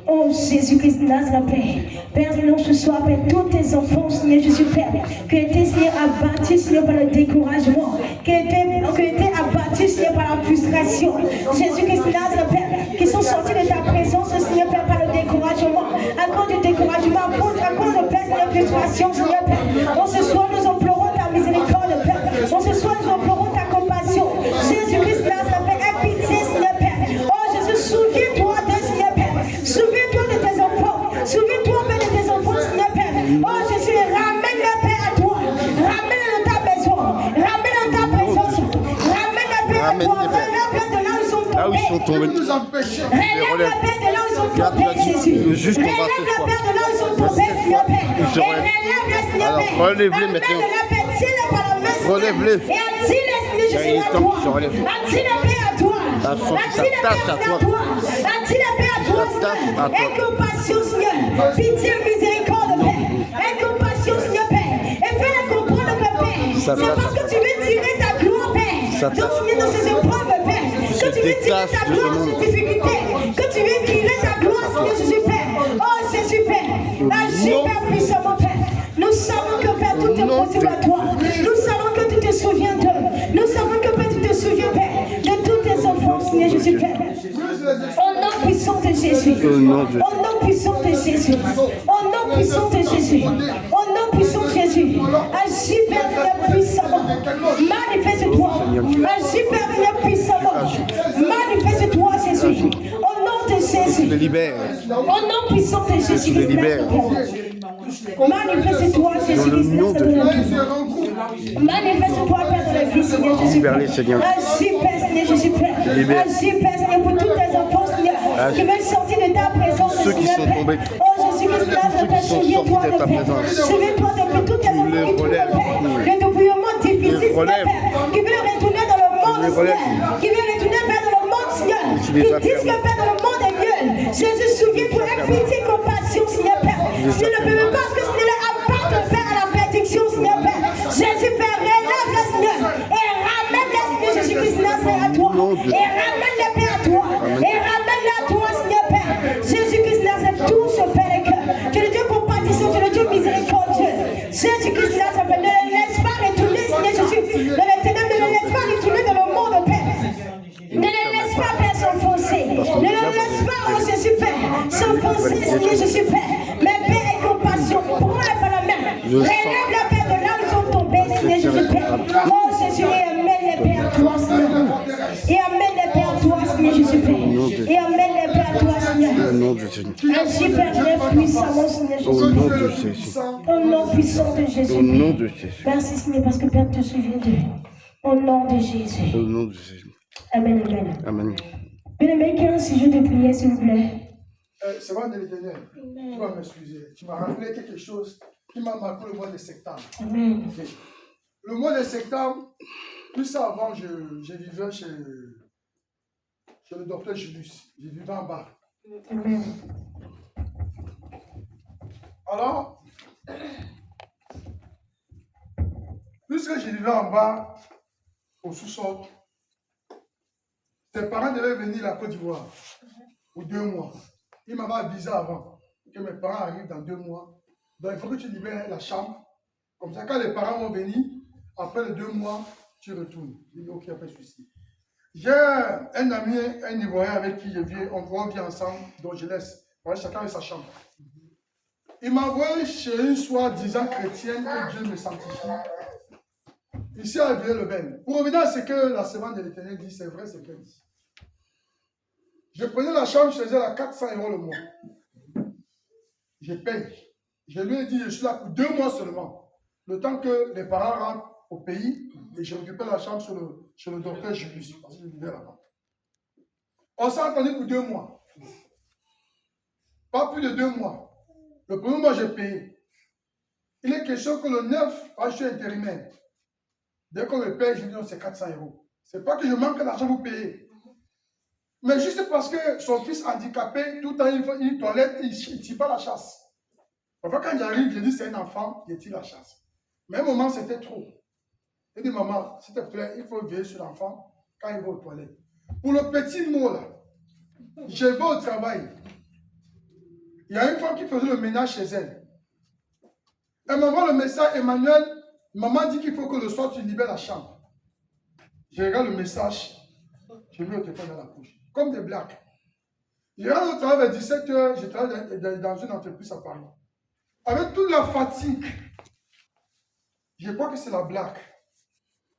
Oh Jésus-Christ de Nazareth, Père. Père, nous ce soir, Père, tous tes enfants, Seigneur Jésus, Père, qui étaient, Seigneur, abattus, Seigneur, par le découragement, qui étaient abattus, Seigneur, par la frustration. Jésus-Christ de Nazareth, Père, qui sont sortis de ta présence, Seigneur, Père, par le découragement, à cause du découragement, à cause de Père, Seigneur, frustration, Seigneur, Père. Oh, ce soir, nous implorons ta miséricorde, Père. Oh, ce soir, nous implorons ta compassion. Jésus-Christ de Nazareth, Père, aie pitié, Seigneur, Père. Oh, Jésus, souviens-toi de Seigneur, Père. Souviens-toi de tes enfants. Souviens-toi, Père, de tes enfants, Seigneur, Père. Oh, Jésus, ramène le Père à toi. Ramène dans ta maison. Ramène dans ta présence. Ramène le Père à toi. Relève de là où ils sont tombés. Là où ils sont tombés. Relève le Père de là où ils sont tombés, Jésus. Relève le Père de là où ils sont tombés, Seigneur, Père. Et relève le Seigneur, Père. Relève-les maintenant. Tiens-les par la main, Relève-les. Et attire-les, Seigneur Jésus, à toi. Attire le Père à toi. Attire le Père à toi. Attire le Père à toi, Seigneur. Aie compassion, Seigneur. Pitié, miséricorde, Père. Aie compassion, Seigneur, Père. Et fais-le comprendre, Père. C'est parce que tu veux tirer ta gloire, Père. Donc, Seigneur, dans ces épreuves, Père. Que tu veux tirer ta gloire dans ces difficultés. Que tu veux tirer ta gloire, Seigneur Jésus, Père. Oh, Jésus, Père. Agis, Père, puissamment, Père. Nous savons que, Père, tout est possible à toi. Nous savons que tu te souviens d'eux. Nous savons que, Père, tu te souviens, Père, de tous tes enfants, Seigneur Jésus, Père. Au nom puissant de Jésus. Au nom puissant de Jésus. Au nom puissant de Jésus. Au nom puissant de Jésus. Agis, Père, puissamment. Manifeste-toi. Agis, Père, puissamment. Manifeste-toi, Jésus. Au nom de Jésus. Je les libère. Au nom puissant de Jésus. Je les libère. Manifeste-toi, Jésus. Manifeste-toi, Père, dans la vie, Seigneur Jésus. Libère-les, Seigneur. Agis, Père, Seigneur Jésus, Père. Agis, Père, Seigneur, pour tous tes enfants, Seigneur, qui veulent sortir de ta présence, ceux qui Seigneur, sont Père. tombés. Oh, Jésus-Christ, Ceux qui sont sortis de ta présence. Souviens-toi depuis toutes tes enfants, relève. le dépouillement difficile. ici, Seigneur Père, qui veulent retourner dans le monde, Seigneur, qui veulent retourner Père dans le monde, Seigneur, qui disent que Père dans le monde est mieux. Jésus, souviens-toi, aie pitié, compassion, Seigneur Père. Je ne peux même pas que ce n'est apporte Père à la prédiction, Seigneur Père. Jésus Père, relève-le, Seigneur, et ramène-le, Seigneur Jésus-Christ, Nazareth à toi, et ramène-le, Père, à toi, et ramène-le à toi, Seigneur Père. Jésus-Christ, Nazareth, touche, Père, les cœurs. Tu es le Dieu compatissant, tu es le Dieu miséricordieux. Jésus-Christ, Nazareth, ne le laisse pas retourner, Seigneur Jésus, dans les ténèbres, ne le laisse pas retourner dans le monde, Père. Ne le laisse pas, Père, s'enfoncer. Ne le laisse pas, oh Jésus, Père, s'enfoncer, Seigneur Jésus, Père. Mais Père, et compassion, prends-le par la main. Relève la Père de là où ils sont tombés, Seigneur Jésus, Père. Oh Jésus, et amène les Pères à toi, Seigneur. Et amène les Pères à toi, Seigneur Jésus, Père. Et amène les Pères à toi, Seigneur. Au nom de Jésus. Agis, Père, lève puissamment, Seigneur Au Jésus. nom de Jésus. Au nom puissant de Jésus. Au nom de Jésus. Merci, Seigneur, parce que Père te souvient d'eux. Au nom de Jésus. Au nom de Jésus. Amen, amen. Amen. Bien-aimé, qu'il y ait un sujet de prière, s'il vous plaît. C'est vrai de l'Éternel. Tu vas m'excuser. Tu m'as rappelé quelque chose qui m'a marqué le mois de septembre. Amen. Okay. Le mois de septembre, plus avant, je vivais chez le docteur Julius. Je vivais en bas. Amen. Alors, puisque je vivais en bas, au sous-sol, tes parents devaient venir à la Côte d'Ivoire pour 2 mois. Ils m'avaient avisé avant que mes parents arrivent dans 2 mois. Donc il faut que tu libères la chambre. Comme ça, quand les parents vont venir, après les 2 mois, tu retournes. Je dis ok, il n'y a pas de souci. J'ai un ami, un Ivoirien avec qui je vis, on vit ensemble, donc je laisse. Voilà, chacun avec sa chambre. Il m'a envoyé chez une soi-disant chrétienne que Dieu me sanctifie. Ici à Villers-le-Bel. Pour revenir à ce que la semaine de l'Éternel dit, c'est vrai ce qu'elle dit. Je prenais la chambre chez elle à 400 € le mois. Je paye. Je lui ai dit, je suis là pour 2 mois seulement. Le temps que les parents rentrent au pays, et je récupère la chambre chez le docteur Julius, parce que je vivais là-bas. On s'est entendu pour 2 mois. Pas plus de 2 mois. Le premier mois, j'ai payé. Il est question que le 9, quand je suis intérimaire, dès qu'on me paye, je dis non, c'est 400 €. C'est pas que je manque d'argent pour payer. Mais juste parce que son fils handicapé, tout le temps, il toilette, il ne tire pas la chasse. Parfois, quand j'arrive, je dis c'est un enfant, il tire la chasse. Mais à un moment, c'était trop. Il dit, maman, s'il te plaît, il faut veiller sur l'enfant quand il va aux toilettes. Pour le petit mot là, je vais au travail. Il y a une femme qui faisait le ménage chez elle. Elle m'envoie le message, Emmanuel, maman dit qu'il faut que le soir tu libères la chambre. Je regarde le message, je mets le téléphone dans la poche. Comme des blagues. Je rentre au travail vers 17 h, je travaille dans une entreprise à Paris. Avec toute la fatigue, je crois que c'est la blague.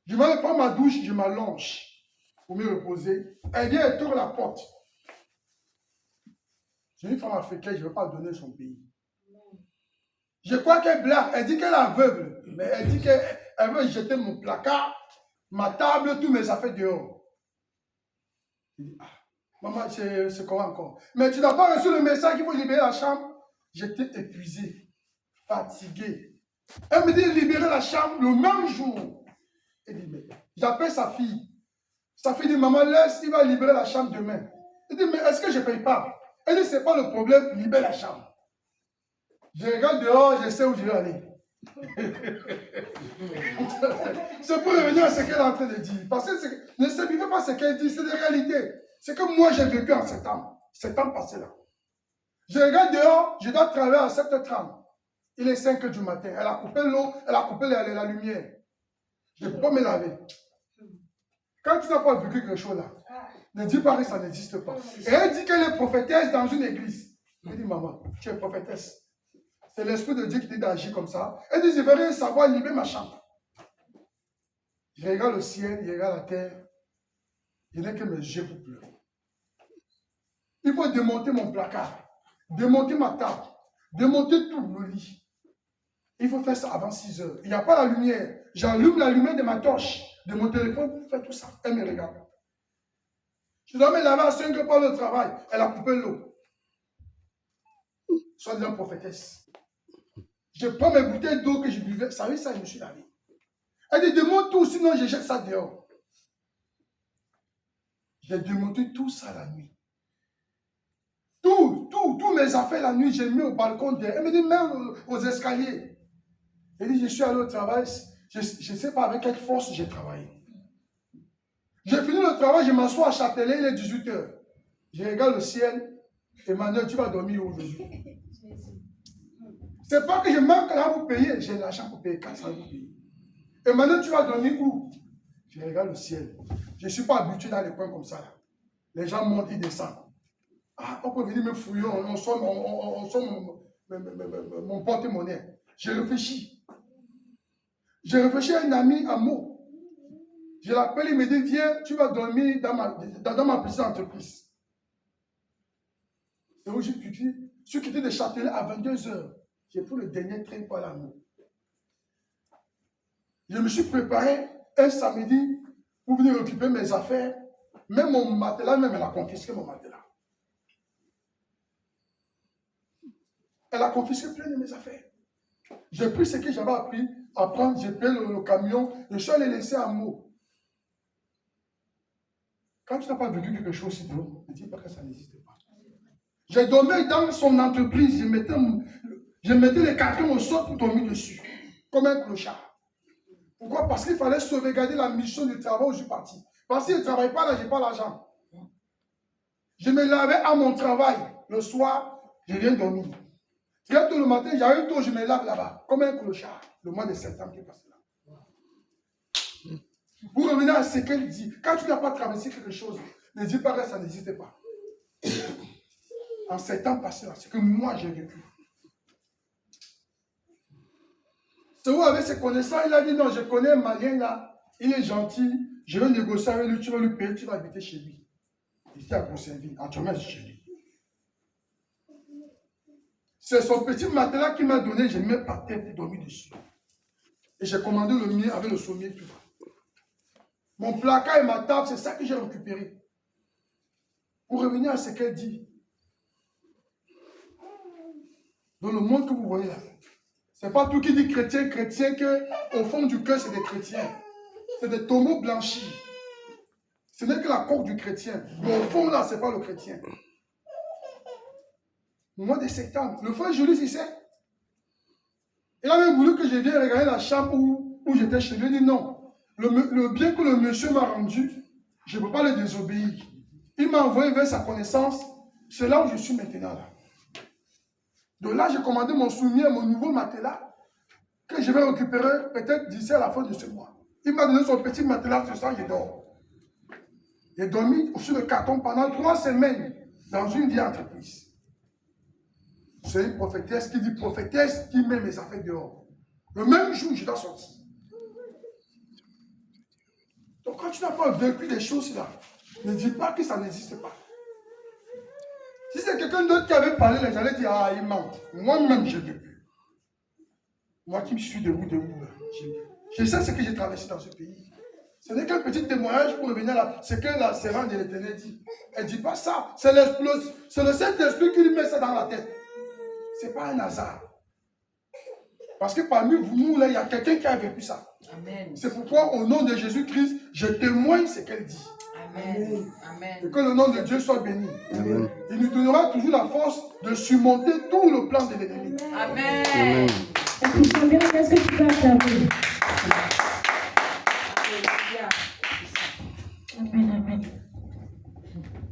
Je vais prendre ma douche, je m'allonge pour me reposer. Elle vient et tourne la porte. J'ai une femme africaine, je ne vais pas donner son pays. Je crois qu'elle blague. Elle dit qu'elle est aveugle. Mais elle dit qu'elle veut jeter mon placard, ma table, tous mes affaires dehors. Je dis, ah, maman, c'est comment encore? Mais tu n'as pas reçu le message qu'il faut libérer la chambre? J'étais épuisé, fatigué. Elle me dit libérer la chambre le même jour. Elle dit, mais j'appelle sa fille. Sa fille dit, maman, laisse, il va libérer la chambre demain. Elle dit, mais est-ce que je ne paye pas? Elle dit, c'est pas le problème, libère la chambre. Je regarde dehors, je sais où je vais aller. C'est pour revenir à ce qu'elle est en train de dire. Parce que ne s'habituez pas à ce qu'elle dit, c'est des réalités. C'est que moi j'ai vécu en septembre passé là. Je regarde dehors, je dois travailler à 7h30. Il est 5 h du matin. Elle a coupé l'eau, elle a coupé la lumière. Je ne peux pas me laver. Quand tu n'as pas vécu quelque chose là, ne dis pas que ça n'existe pas. Et elle dit qu'elle est prophétesse dans une église. Je dis, maman, tu es prophétesse. C'est l'Esprit de Dieu qui dit d'agir comme ça. Elle dit, je veux rien savoir, libérer ma chambre. Je regarde le ciel, je regarde la terre. Je n'ai que mes yeux pour pleurer. Il faut démonter mon placard, démonter ma table, démonter tout le lit. Il faut faire ça avant 6 h. Il n'y a pas la lumière. J'allume la lumière de ma torche, de mon téléphone pour faire tout ça. Elle me regarde. Je dois me laver à 5 h par le travail. Elle a coupé l'eau. Soi-disant prophétesse. Je prends mes bouteilles d'eau que je buvais. Ça, je me suis lavé. Elle dit, démonte tout, sinon je jette ça dehors. J'ai démonté tout ça la nuit. Tous mes affaires la nuit, j'ai mis au balcon derrière. Elle me dit, même aux escaliers. Elle dit, je suis allé au travail, je ne sais pas avec quelle force j'ai travaillé. J'ai fini le travail, je m'assois à Châtelet, il est 18h. Je regarde le ciel, Emmanuel, tu vas dormir aujourd'hui. C'est pas que je manque là pour payer, j'ai l'argent pour payer 400 pour payer. Emmanuel, tu vas dormir où? Je regarde le ciel. Je ne suis pas habitué dans les coins comme ça. Là. Les gens montent, ils descendent. Ah, on peut venir me fouiller, on sort mon porte-monnaie. J'ai réfléchi. J'ai réfléchi à une amie à mots. Je l'appelle, il me dit, viens, tu vas dormir dans ma petite entreprise. C'est où j'ai quitté. Je suis quitté de Châtelet à 22h. J'ai pris le dernier train pour aller à Meaux. Je me suis préparé un samedi pour venir récupérer mes affaires. Même mon matelas, même elle a confisqué mon matelas. Elle a confisqué plein de mes affaires. J'ai pris ce que j'avais appris à prendre, j'ai pris le camion, je suis allé laisser à Meaux. Quand tu n'as pas vécu quelque chose ici, ne dis pas que ça n'existe pas. J'ai dormi dans son entreprise, je mettais les cartons au sol pour dormir dessus, comme un clochard. Pourquoi? Parce qu'il fallait sauvegarder la mission du travail où je suis parti. Parce qu'il ne travaille pas là, je n'ai pas l'argent. Je me lavais à mon travail. Le soir, je viens dormir. Très tôt le matin, j'arrive tôt, je me lave là-bas, comme un clochard. Le mois de septembre qui est passé là. Pour revenir à ce qu'elle dit, quand tu n'as pas traversé quelque chose, ne dis pas que ça n'existe pas. En 7 ans passés là, c'est que moi j'ai vécu. C'est où avec ses connaissances, il a dit non, je connais un Malien là, il est gentil, je vais négocier avec lui, tu vas lui payer, tu vas habiter chez lui. Ici à Coursainville, actuellement c'est chez lui. C'est son petit matelas qu'il m'a donné, j'ai mis par terre pour dormir dessus. Et j'ai commandé le mien avec le sommier tout. Mon placard et ma table, c'est ça que j'ai récupéré. Pour revenir à ce qu'elle dit. Dans le monde que vous voyez là, ce n'est pas tout qui dit chrétien, qu'au fond du cœur, c'est des chrétiens. C'est des tombeaux blanchis. Ce n'est que la coque du chrétien. Mais au fond là, ce n'est pas le chrétien. Au mois de septembre, le frère Julius, il sait. Il a même voulu que je vienne regarder la chambre où j'étais chez lui. Il dit non. Le bien que le monsieur m'a rendu, je ne peux pas le désobéir. Il m'a envoyé vers sa connaissance. C'est là où je suis maintenant là. De là, j'ai commandé mon soumier, mon nouveau matelas, que je vais récupérer peut-être d'ici à la fin de ce mois. Il m'a donné son petit matelas, ce soir, je dors. J'ai dormi sur le carton pendant 3 semaines dans une vieille entreprise. C'est une prophétesse qui dit prophétesse qui met mes affaires dehors. Le même jour, je dois sortir. Donc quand tu n'as pas vécu des choses là, ne dis pas que ça n'existe pas. Si c'est quelqu'un d'autre qui avait parlé, j'allais dire, ah, il ment. Moi-même, j'ai vécu. Moi qui me suis debout là. Je sais ce que j'ai traversé dans ce pays. Ce n'est qu'un petit témoignage pour revenir là. C'est que la servante de l'Éternel dit. Elle ne dit pas ça. C'est le Saint-Esprit qui lui met ça dans la tête. Ce n'est pas un hasard. Parce que parmi vous, là, il y a quelqu'un qui a vécu ça. Amen. C'est pourquoi, au nom de Jésus-Christ, je témoigne ce qu'elle dit. Amen. Amen. Et que le nom de Dieu soit béni. Amen. Il nous donnera toujours la force de surmonter tout le plan de l'ennemi. Amen. Amen. Christian bien, est-ce que tu peux acclamer? Amen, amen.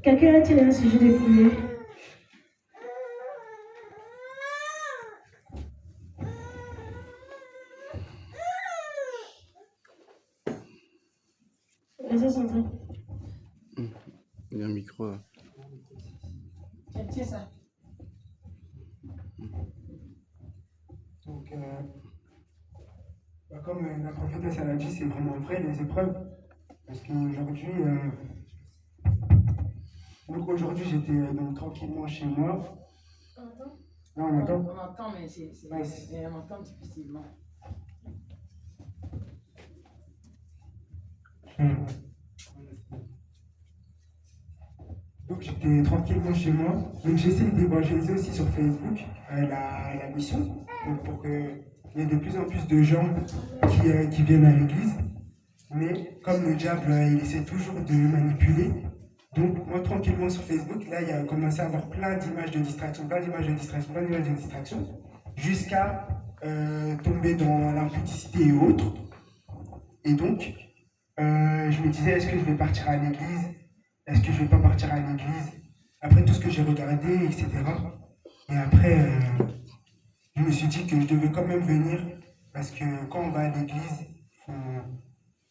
Quelqu'un a-t-il un sujet de prière? Vas-y, Sandra. Il y a un micro là. Tiens ça. Donc, comme la prophétesse l'a dit, c'est vraiment vrai, les épreuves. Parce qu'aujourd'hui, j'étais donc tranquillement chez moi. Là, on entend. On entend, mais on entend difficilement. Donc j'étais tranquillement chez moi. Donc j'essaie d'évangéliser aussi sur Facebook la mission. Donc pour que il y a de plus en plus de gens qui viennent à l'église. Mais comme le diable, il essaie toujours de me manipuler. Donc, moi, tranquillement sur Facebook, là, il y a commencé à avoir plein d'images de distraction, jusqu'à tomber dans l'impudicité et autres. Et donc, je me disais, est-ce que je vais partir à l'église? Est-ce que je ne vais pas partir à l'église? Après tout ce que j'ai regardé, etc. Et après, je me suis dit que je devais quand même venir, parce que quand on va à l'église,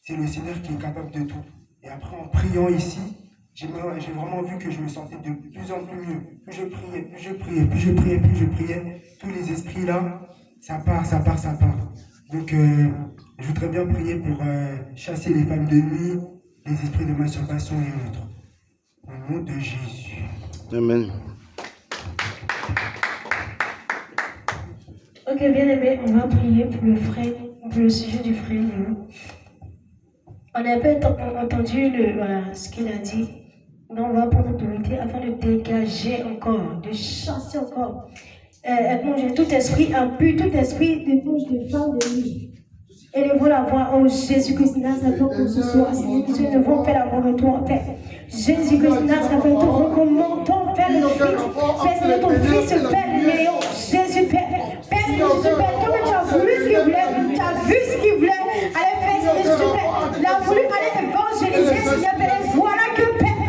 c'est le Seigneur qui est capable de tout. Et après, en priant ici, j'ai vraiment vu que je me sentais de plus en plus mieux. Plus je priais, tous les esprits là, ça part. Donc, je voudrais bien prier pour chasser les femmes de nuit, les esprits de masturbation et autres. Au nom de Jésus. Amen. Ok, bien aimé, on va prier pour le frère, pour le sujet du frère Léo. On a un peu entendu ce qu'il a dit. Donc, on va prendre l'autorité afin de dégager encore, de chasser encore. Tout esprit impur, tout esprit de bouche de femme de nuit. Élevons la voix, oh Jésus-Christ, Nazareth, pour ce soir, Seigneur, que nous devons faire la voix de toi, Père. Jésus-Christ, Nazareth, nous recommandons, Père, le Fils, Père, ton Fils, Père, Léon, Jésus, Père. Père, Jésus, Père, comme tu as voulu ce qu'il voulait, tu as vu ce qu'il voulait, allez, Père, Jésus, Père, il a voulu aller évangéliser, Seigneur, Père, voilà que, Père,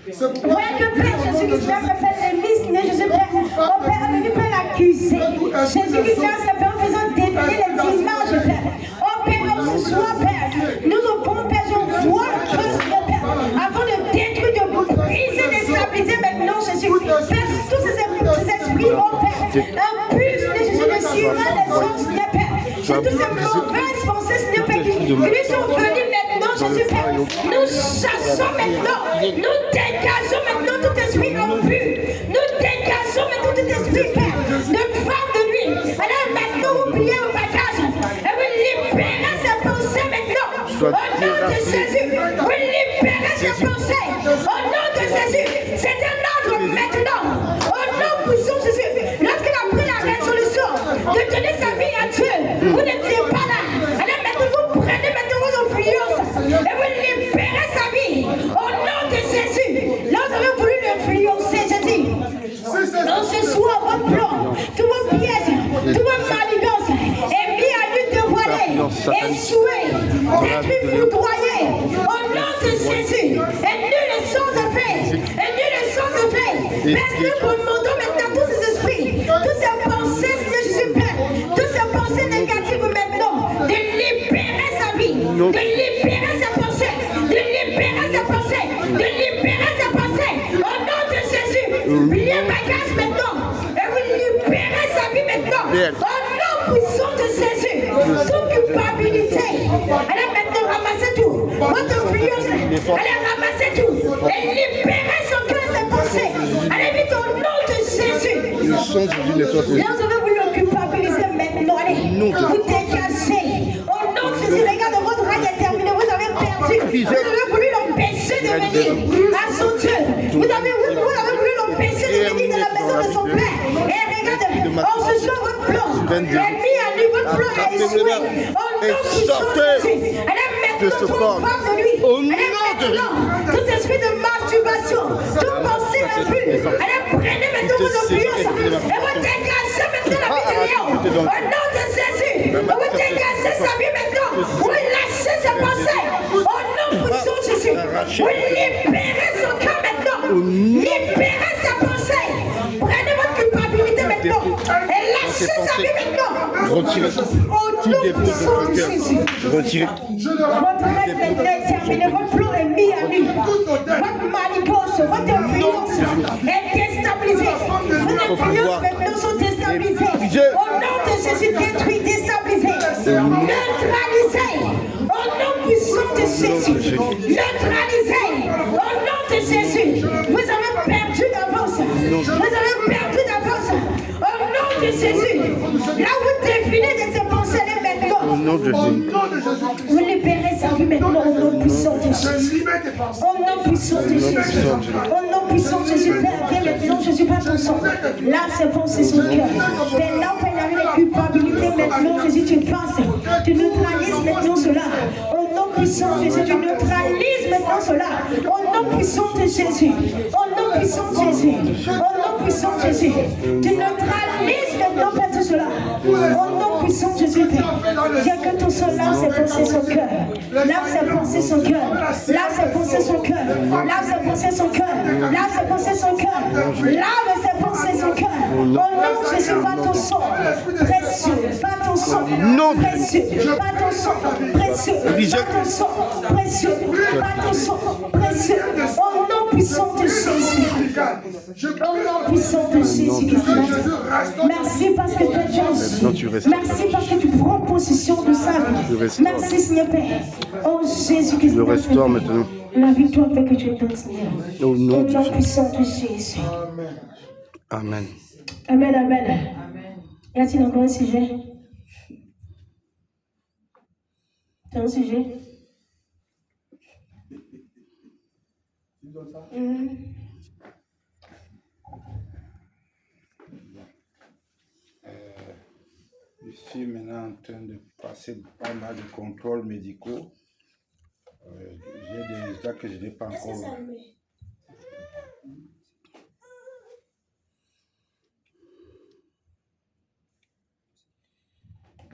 Jésus-Christ, Père, Seigneur, Jésus, Père, oh Père, a venu, Père, l'accuser. Jésus-Christ, Père, en faisant défiler les images, Père. Ce soir, Père, nous pouvons, Père, je vois que Père, avant de détruire, de briser, de stabiliser maintenant, Jésus, Père, tous ces esprits, oh Père, impulsent, Jésus, le silence des sens, Seigneur, Père, et toutes ces mauvaises pensées, Seigneur, Père, qui nous sont venues maintenant, Jésus, Père, nous chassons maintenant, nous dégageons maintenant tout esprit impur, nous dégageons maintenant tout esprit, Père, de femme de nuit, alors maintenant, vous pliez au bagage, et vous libérez. Au nom de Jésus, vous libérez ces pensées. Au nom de Jésus, c'est un ordre maintenant. Au nom puissant de Jésus, lorsqu'il a pris la résolution de donner sa vie à Dieu, vous n'étiez pas là. Alors maintenant, vous prenez maintenant vos influences et vous libérez sa vie. Au nom de Jésus, là vous avez voulu l'influencer, Jésus. Donc ce soir, votre plan, tous vos pièges, tous vos manigances est mis à lui dévoiler, échouer, détruire, foudroyer. Au nom de Jésus, et nul est sans effet, parce que nous commandons maintenant tous ces esprits, toutes ces pensées, Jésus Père, toutes ces pensées négatives maintenant, de libérer sa vie, de libérer sa pensée, de libérer sa pensée, de libérer sa pensée. Au nom de Jésus, pliez bagage maintenant, et vous libérez sa vie maintenant. Au nom puissant de Jésus, toute culpabilité, allez maintenant ramasser tout, votre furieuse, allez ramasser tout, et libérer son cœur et ses pensées. Allez vite au nom de Jésus. Le sang du nettoie. Là, vous devez vous le culpabiliser maintenant. Allez, vous dégagez. Au nom de Jésus, regarde, votre règne est terminée. Vous avez perdu. Vous avez voulu l'empêcher de venir à son Dieu. Vous avez voulu l'empêcher de venir dans la maison de son Père. Et regardez, en ce soir, votre plan est mis à lui. Votre plan est échoué. Au nom de Jésus. Allez, maintenant, toute femme de lui. Allez, maintenant, tout esprit de masturbation, toute pensée impure. Allez, prenez maintenant vos influences et vous dégagez maintenant la vie de Léon. Au nom de Jésus, vous dégagez sa vie maintenant. Vous lâchez ses pensées. Au nom puissant de Jésus, vous libérez son cœur maintenant. Libérez sa pensée. Prenez votre culpabilité maintenant et lâchez sa vie maintenant. Retirez tout dépôt de votre cœur. Retirez. Votre règle est terminée, votre plan est mis à nu. Votre manigance, votre influence est déstabilisée. Vos influences maintenant sont déstabilisées. Au nom de Jésus, détruit, déstabilisé, neutralisé. Au nom puissant de Jésus, neutralisé. Au nom de Jésus, vous avez perdu d'avance. Vous avez perdu d'avance. Au nom de Jésus, là vous définez de ces pensées maintenant. Au nom de Jésus. Vous libérez sa vie maintenant. au nom puissant de Jésus. Je libère tes pensées. Au nom puissant de Jésus. Au nom puissant de Jésus. Père, viens maintenant, Jésus, par ton sang. Lave ses pensées, son cœur. Père, là où il y avait les culpabilités, maintenant, Jésus, tu passes. Tu neutralises maintenant cela. Au nom puissant de Jésus, tu neutralises maintenant cela. Au nom puissant de Jésus. Au nom puissant de Jésus. Au nom puissant de Jésus. Tu neutralises maintenant, Père, tout cela. Au nom puissant de Jésus, Père. Viens que ton sang lave ses pensées, son cœur. Lave ses pensées, son cœur. Lave ses pensées, son cœur. Lave ses pensées, son cœur. Lave ses pensées, son cœur. Lave ses pensées, son cœur. Au nom de Jésus, pas ton sang précieux. Pas ton sang précieux. Pas ton sang précieux. Pas ton sang précieux. Pas ton sang précieux. Au nom puissant de Jésus. Au nom puissant de Jésus-Christ. Merci parce que tu es Dieu. Merci parce que tu prends possession de sa vie. Merci Seigneur Père. Oh Jésus-Christ. Je restaure maintenant. La victoire fait que tu donnes Seigneur. Au nom puissant de Jésus. Amen. Amen, amen. Y a-t-il encore un sujet? Tu as un sujet? Je suis maintenant en train de passer pas mal de contrôles médicaux. J'ai des résultats que je n'ai pas encore.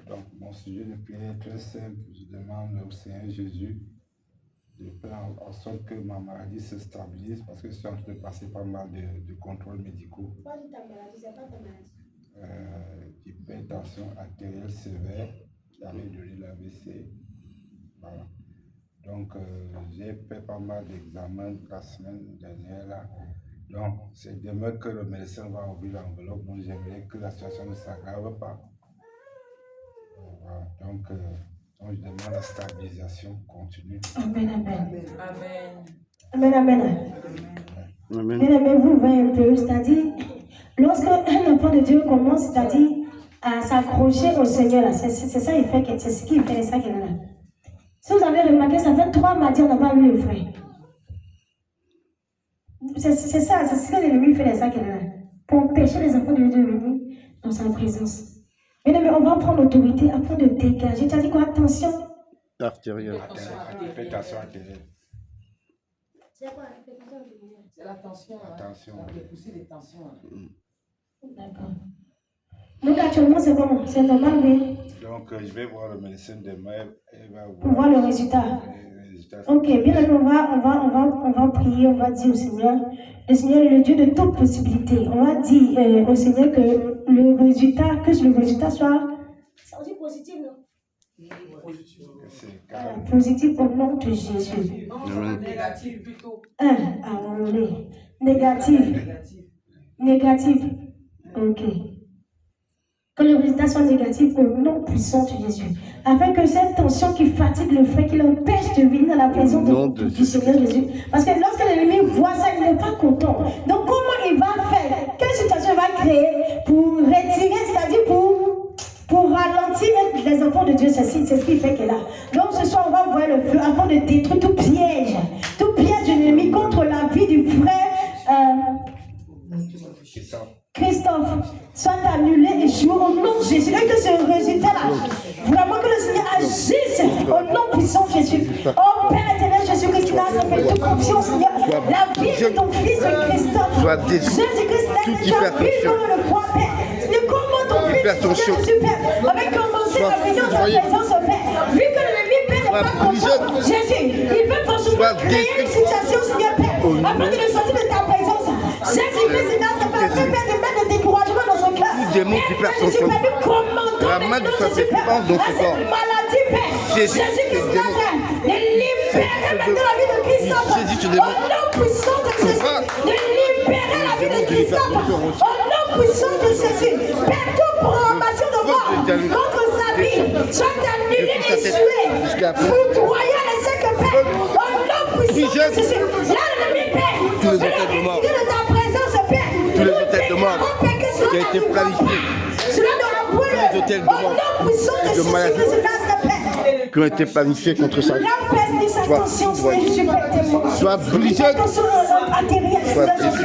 Donc, mon sujet de prière est très simple. Je demande au Seigneur Jésus de faire en sorte que ma maladie se stabilise parce que je suis en train de passer pas mal de contrôles médicaux. Hypertension artérielle sévère qui avait donné l'AVC. Voilà. Donc, j'ai fait pas mal d'examens la semaine dernière là. Donc, c'est demain que le médecin va ouvrir l'enveloppe. Donc, j'aimerais que la situation ne s'aggrave pas. Voilà. Donc, je demande la stabilisation continue. Amen, amen. Amen. Amen, amen. Amen. Bien aimé, vous voyez un peu, c'est-à-dire, lorsque un enfant de Dieu commence, c'est-à-dire, à s'accrocher au Seigneur, là, c'est ça, c'est ce qui fait ça qu'il est là. Si vous avez remarqué, ça fait 3 matins, on n'a pas vu le frère. C'est ça, c'est ce que l'ennemi fait, ça qu'il est là. Pour empêcher les enfants de Dieu de venir dans sa présence. Bien aimé, on va prendre l'autorité afin de dégager. Tu as dit quoi? Attention. Artérielle. Hypertension artérielle. C'est quoi? C'est la tension. Attention. Les poussées des tensions. D'accord. Donc actuellement, c'est comment? C'est normal, oui. Donc, je vais voir le médecin demain. Pour voir le résultat. Ok, bien aimé, on va prier, on va dire au Seigneur, le Seigneur est le Dieu de toute possibilité. On va dire au Seigneur que le résultat soit positif, non? positif au nom de Jésus. Non, négatif plutôt. Négatif. Ok. Que le résultat soit négatif au nom puissant de Jésus. Afin que cette tension qui fatigue le frère, qui l'empêche de venir dans la présence du Seigneur Jésus. Parce que lorsque l'ennemi voit ça, il n'est pas content. Donc comment il va faire? Quelle situation il va créer pour retirer, c'est-à-dire pour ralentir les enfants de Dieu? C'est ce qui fait qu'elle a. Donc ce soir, on va voir le feu afin de détruire tout piège de l'ennemi contre la vie du frère Christophe soit annulé et joué au nom de Jésus. Et que ce résultat-là, vraiment que le Seigneur agisse au nom puissant de Jésus. Oh Père éternel, Jésus-Christ, là, ça fait toute confiance, Seigneur. La vie de ton fils Christophe. Jésus-Christ, là, déjà vu comme le croix, Père. C'est comment ton fils, Jésus, Père, avec commencé la vision de ta présence, Père. Vu que l'ennemi, Père, n'est pas content, Jésus, il veut forcément créer une situation, Seigneur, Père, afin de le sortir de ta présence. Jésus-Christ, là, ça fait Père, de mettre le découragement dans son cœur. Démon d'hypertension. La main du Saint-Esprit dans son corps. Jésus-Christ, libérer maintenant la vie de Christophe. Au nom puissant de Jésus. De libérer la vie de Christophe. Au nom puissant de Jésus. Père, toute programmation de mort contre sa vie soit annulée et tuée. Foudroyant les cinq pères. Au nom puissant de Jésus. Là, l'ennemi, Père. Tous les hôtels de mort. De ta présence, Père. Tous les hôtels de mort qui a été planifié. Cela doit Tous les hôtels de mort. Au nom puissant de Jésus-Christ, Père. qui ont été planifiés contre sa vie. La peste de sa Sois conscience, foudroyé. mais je suis pas témoin. Sois brisé. Attention, atterrir. Sois Père, brisé.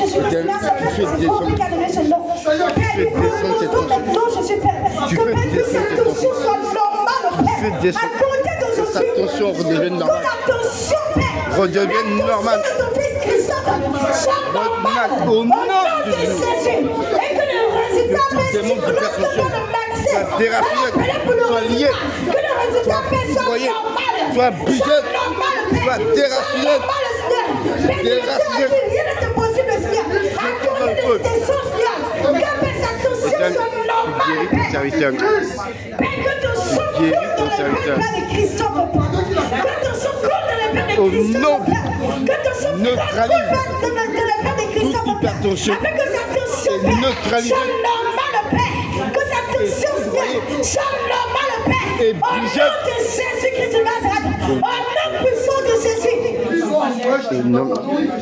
je suis Tu fais compliqué à donner ce nom. Père, fais descendre cette tension. maintenant, je suis Père. Tu Que fais même que descendre cette cette tension soit normale, fais Père. descendre. À compter d'aujourd'hui, Cette tension redevienne normale. que la tension, Père, Redevienne normale. de ton fils Christophe soit normale. Au nom de de Jésus. Jésus. Et que le résultat Tout démon père, d'hypertension lorsque le médecin soit déraciné, va appeler pour le soit lié, résultat, que le résultat père, soit foudroyé, normal. soit brisé, normal, Père. soit déraciné, Normal, Seigneur. Père, déraciné. rien n'est possible, Seigneur. À cause de cette tension, Seigneur. Que Père, sa tension soit normale, Guéris ton Père. serviteur. Père, que ton sang Guéris coule ton dans le serviteur. père de Christophe, Père. Que ton sang coule dans le père de Au Christophe, nom de Père. Que ton sang coule neutralise dans le père de Christophe, toute hypertension. Afin que sa tension, Et Père, neutraliser. soit normale, Père. Que sa tension, Père, soit normale, Père. Et Au nom brisé. de Jésus-Christ de Nazareth. Au nom puissant de Jésus. Au nom de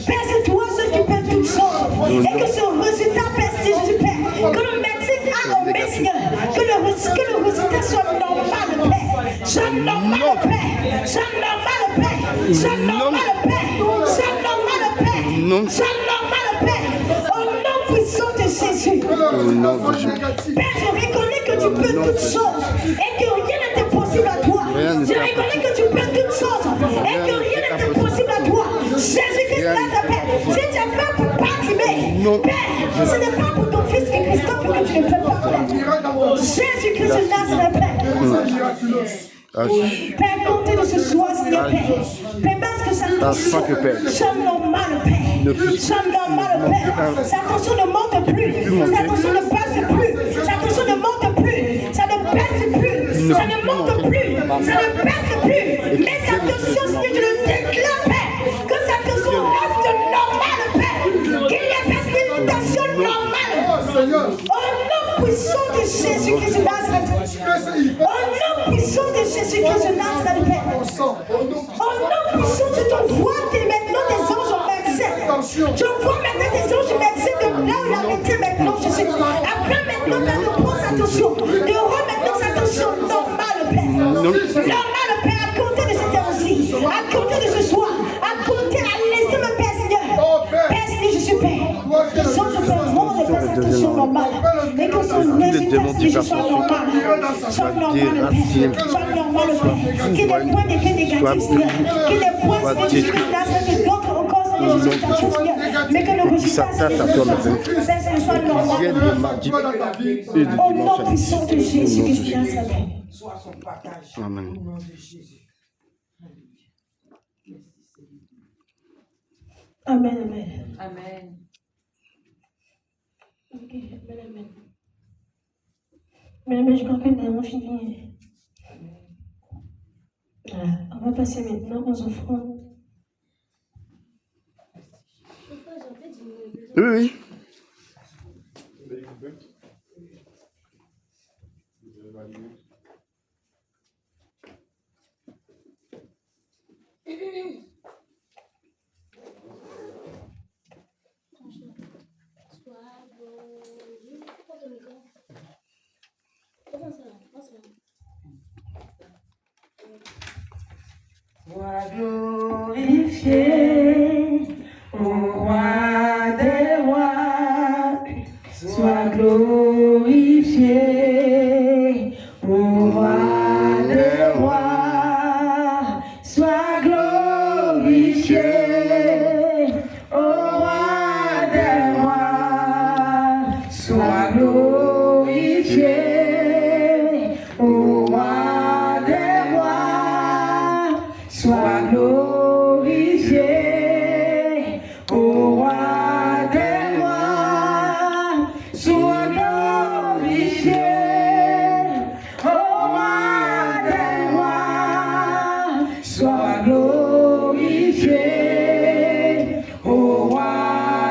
Père, c'est toi seul qui peux toutes choses. Et que ce résultat, Père, c'est Jésus, Père. Que le médecin a au Seigneur. Que le résultat soit normal, Père. Soit normal, Père. Soit normal, Père. Soit normal, Père. Soit normal, Père. Non. Soit normal, Père. Au nom puissant de Jésus. Au nom de Jésus. Père, je reconnais que tu peux toutes choses et que rien n'est impossible à toi. Rien n'est Je reconnais que tu peux toutes choses et que rien n'est impossible à toi. Jésus-Christ Rien Nazareth, Père, si tu as peur pour participer, Non. Père, ce n'est pas pour ton fils que Christophe que tu ne peux pas faire. Jésus-Christ Nazareth, Père. Ah, Père, comptez de ce soir, Seigneur Père. Père, parce que sa Afin que, Père, tension soit normale, Père. Soit normale, Père. Sa tension ne monte plus. Sa tension ne passe plus. Sa tension ne monte plus. Ça ne baisse plus. Ça ne monte plus. Ça ne baisse plus. Mais sa tension, Seigneur, je le déclare, Père. Que sa tension reste normale, Père. Qu'il y ait pas de tension normale. Au nom puissant de Jésus-Christ de Nazareth. Au nom puissant de Jésus-Christ de Nazareth, Père. Au nom puissant, je t'envoie maintenant des anges médecins. Je vois maintenant des anges médecins de là où il a été maintenant. Je suis après maintenant, Père, de prendre sa tension. De rendre maintenant sa tension normale, Père. Normale, Père, à compter de cette heure-ci. À compter de ce soir. À compter, à laisser me Père, Seigneur. Père, Seigneur, je suis Père. Les anges, Père, rendent sa tension normale. Et que son résultat, soit normal. Soit normal, Père. Soit normal, Père. Qu'il ait point d'effet négatif, Seigneur. Qu'il ait point de Jésus que d'autres encore, Seigneur, Jésus, Seigneur. Mais que le résultat, s'attache à toi maintenant. Père, soit Vienne normal. de mardi et de Au nom dimanche. puissant de Jésus-Christ de Nazareth. Soit son partage. Amen. Au nom de Jésus. Amen, amen. Amen. Ok, amen, amen. Mais je crois que nous avons fini. Voilà, on va passer maintenant aux offrandes. Oui, oui. Sois glorifié, ô roi des rois. Sois glorifié, ô roi des rois. Sois glorifié, ô roi des rois. Sois glorifié, ô roi des rois. Sois glorifié, ô roi des rois. Sois glorifié, ô roi des rois. Sois glorifié, ô roi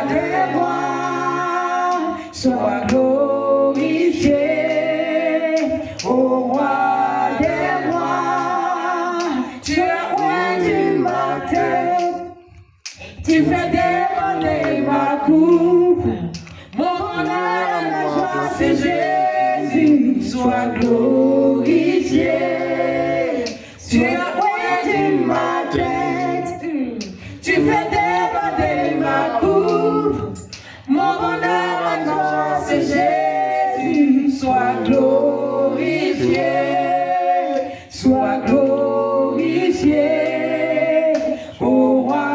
des rois. Sois glorifié, ô roi des rois. Tu es roi du matin, tu fais dévoiler ma coupe. Mon honneur, la joie, c'est Jésus. Sois glorifié, fais déborder ma coupe. Mon bonheur à toi, c'est Jésus. Sois glorifié, sois glorifié, ô roi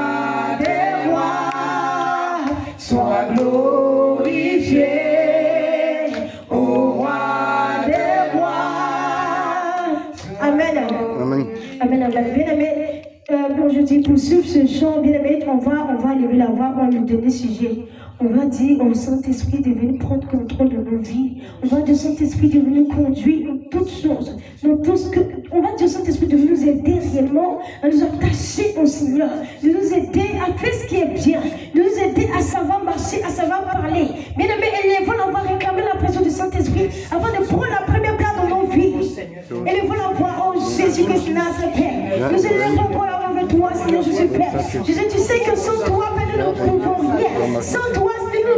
des rois. Sois glorifié, ô roi des rois. Amen. Amen. Amen, amen. Bien aimé, bon, je dis pour suivre ce chant, bien aimé, on va lever la voix, on va lui donner sujet. On va dire au Saint-Esprit de venir prendre contrôle de nos vies. On va dire au Saint-Esprit de venir conduire dans toutes choses. Dans tout ce que, on va dire au Saint-Esprit de nous aider réellement à nous attacher au Seigneur. De nous aider à faire ce qui est bien. De nous aider à savoir marcher, à savoir parler. Bien aimé, élevons la voix, réclamer la présence du Saint-Esprit avant de prendre la première place dans nos vies. Élevons la voix, oh Jésus-Christ, Nazareth, Père. Nous élevons la voix avec toi, Seigneur Jésus, Père. Jésus, tu sais que sans toi, nous ne pouvons rien. Sans toi,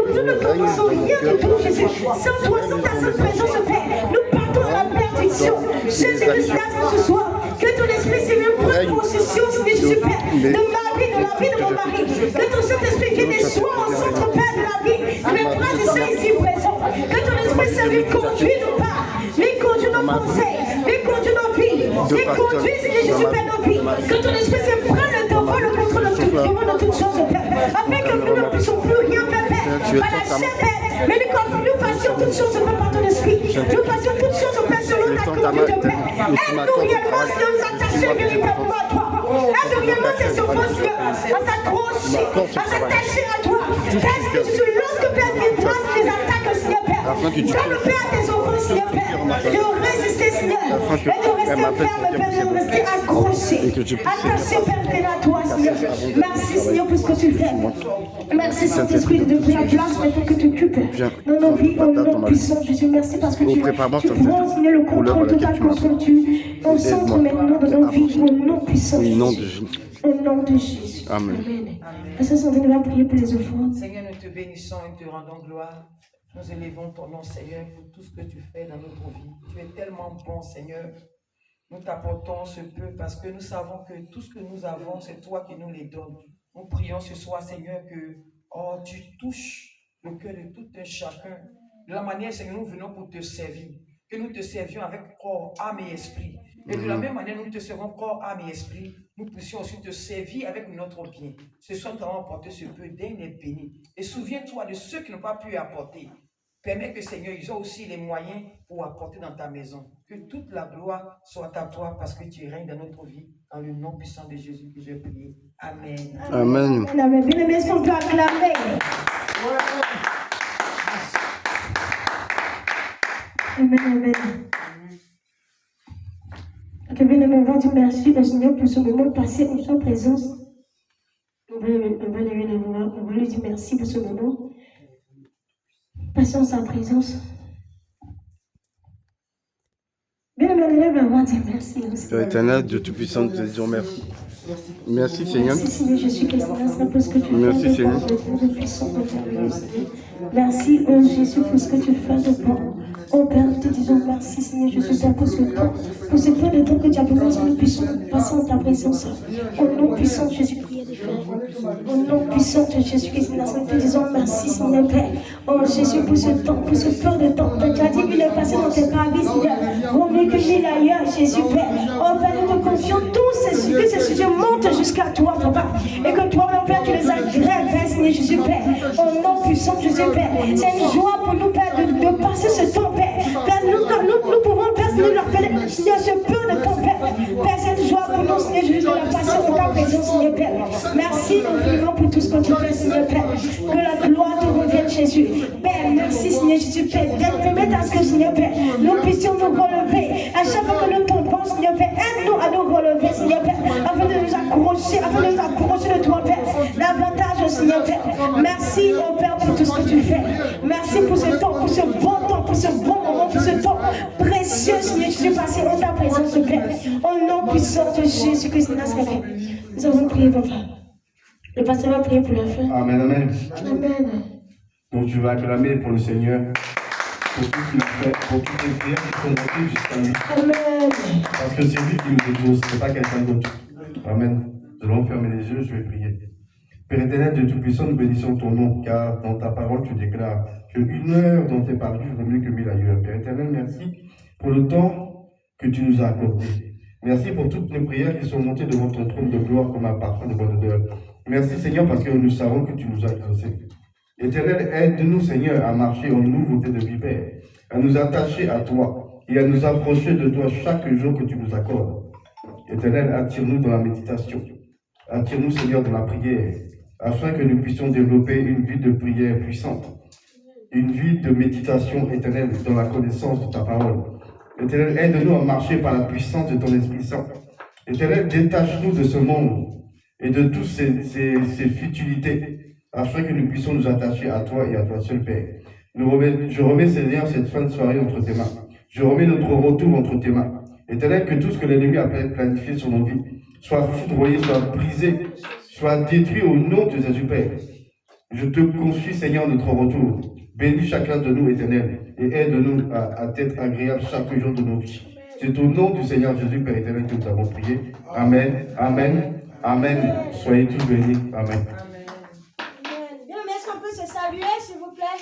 nous ne commençons rien de tout, Jésus. Sans toi, sans ta sainte présence, Père, nous partons à la perdition. Jésus-Christ, ce soir, que ton esprit, Seigneur, prenne possession, Seigneur Jésus, Père, de ma vie, de la vie de mon mari. Que ton Saint-Esprit vienne et soit au centre, Père, de la vie de mes frères et sœurs ici présents. Que ton esprit, Seigneur, conduise nos pas, mais conduise nos conseils, mais conduise nos vies, mais conduise, Seigneur Jésus, Père, nos vies. Que ton esprit, Seigneur, prenne le devant, le contrôle de toutes choses, Père, afin que nous ne puissions plus rien faire, Père, par la chair, Père, mais nous fassions toutes choses, Père, par ton esprit. Nous fassions toutes choses, Père, selon ta conduite, Père. Aide-nous réellement, Seigneur, nous attacher véritablement à toi. Aide-nous réellement, Seigneur, à s'accrocher, à s'attacher à toi. Père, lorsque Père viendra, les attaques, Seigneur, Père, donne, Père, à tes enfants, Seigneur, Père, de résister, Seigneur, et de rester ferme, Père, de rester accroché, attaché, Père, à toi, Seigneur. Merci, Seigneur, pour ce que tu fais. Merci, Saint-Esprit, de prendre la place maintenant que tu occupes dans nos vies, au nom puissant, Jésus. Merci parce que tu prends, Seigneur, le contrôle total, contrôle, tu concentres maintenant dans nos vies, au nom puissant, Jésus. Au nom de Jésus. Amen. Pasteur Sandrine va prier pour les offrandes. Seigneur, nous te bénissons et te rendons gloire. Nous élevons ton nom, Seigneur, pour tout ce que tu fais dans notre vie. Tu es tellement bon, Seigneur. Nous t'apportons ce peu parce que nous savons que tout ce que nous avons, c'est toi qui nous les donnes. Nous prions ce soir, Seigneur, que tu touches le cœur de tout un chacun. De la manière, Seigneur, nous venons pour te servir. Que nous te servions avec corps, âme et esprit. Et de la même manière, nous te servons corps, âme et esprit. Nous puissions aussi te servir avec notre bien. Ce soir, nous avons apporté ce peu d'aide et béni. Et souviens-toi de ceux qui n'ont pas pu apporter. Permets que, Seigneur, ils ont aussi les moyens pour apporter dans ta maison. Que toute la gloire soit à toi parce que tu règnes dans notre vie. Dans le nom puissant de Jésus que j'ai prié. Amen. Amen. Amen. Bien aimé, est-ce qu'on peut acclamer? Amen, amen. Ok, bien aimé, on va dire merci au Seigneur pour ce moment passé en sa présence. On va lui dire merci pour ce moment. Passé en sa présence. Bien aimé, on lève la voix, dire merci. Père éternel, Dieu Tout-Puissant, nous te disons merci. Merci Seigneur. Merci Seigneur Jésus-Christ, pour ce que tu fais. Merci Seigneur. Merci oh Jésus pour ce que tu fais de bon. Oh Père, nous te disons merci Seigneur Jésus pour ce temps. Pour ce temps de temps que tu as permis que nous puissions passer en ta présence. Au nom puissant de Jésus, au nom puissant de Jésus-Christ, nous te disons merci Seigneur Père. Oh Jésus pour ce temps, pour ce peu de temps. Tu as dit qu'il est passé dans tes paradis Seigneur. Vaut mieux que mille ailleurs Jésus Père. Oh Père, nous te confions tous que ces sujets montent jusqu'à toi Papa. Et que toi mon Père tu les agrèves Père Seigneur Jésus Père. Au nom puissant de Jésus Père. C'est une joie pour nous Père de passer ce temps Père. Père, nous pouvons Père Seigneur leur faire ce peu de temps Père. Père, c'est une joie pour nous Seigneur Jésus de la passer dans ta présence Seigneur Père. Merci infiniment pour tout ce que tu fais Seigneur Père. Que la gloire te revienne Jésus. Père, merci Seigneur Jésus Père. Permette à ce que Seigneur Père, nous puissions nous relever. À chaque fois que nous tombons Seigneur Père, aide-nous à nous relever Seigneur Père. Afin de nous accrocher, de toi Père. Davantage Seigneur Père. Merci oh Père pour tout ce que tu fais. Merci pour ce temps, pour ce bon temps, pour ce bon moment, pour ce temps précieux Seigneur Jésus passé dans ta présence Père. Au nom puissant de Jésus-Christ de Nazareth. Nous avons prié Papa. Le pasteur va prier pour la fin. Amen, amen. Amen. Donc tu vas acclamer pour le Seigneur, pour tout ce qu'il a fait, pour toutes les prières qui sont montées jusqu'à lui. Amen. Parce que c'est lui qui nous épouse, ce n'est pas quelqu'un d'autre. Amen. Nous allons fermer les yeux, je vais prier. Père éternel de Tout-Puissant, nous bénissons ton nom, car dans ta parole, tu déclares que 1 heure dans tes parties vaut mieux que 1000 ailleurs. Père éternel, merci pour le temps que tu nous as accordé. Merci pour toutes les prières qui sont montées devant ton trône de gloire comme un parfum de bonne odeur. Merci Seigneur parce que nous savons que tu nous as exaucés. Éternel, aide-nous Seigneur à marcher en nouveauté de vie, Père, à nous attacher à toi et à nous approcher de toi chaque jour que tu nous accordes. Éternel, attire-nous dans la méditation. Attire-nous Seigneur dans la prière, afin que nous puissions développer une vie de prière puissante, une vie de méditation éternelle dans la connaissance de ta parole. Éternel, aide-nous à marcher par la puissance de ton Esprit Saint. Éternel, détache-nous de ce monde et de toutes ces futilités, afin que nous puissions nous attacher à toi et à toi seul, Père. Je remets, Seigneur, cette fin de soirée entre tes mains. Je remets notre retour entre tes mains. Éternel, que tout ce que l'ennemi a planifié sur nos vies soit foudroyé, soit brisé, soit détruit au nom de Jésus, Père. Je te confie, Seigneur, notre retour. Bénis chacun de nous, Éternel, et aide-nous à être agréable chaque jour de nos vies. C'est au nom du Seigneur Jésus, Père éternel, que nous avons prié. Amen, amen, amen. Soyez tous bénis. Amen. Bien, mais est-ce qu'on peut se saluer, s'il vous plaît?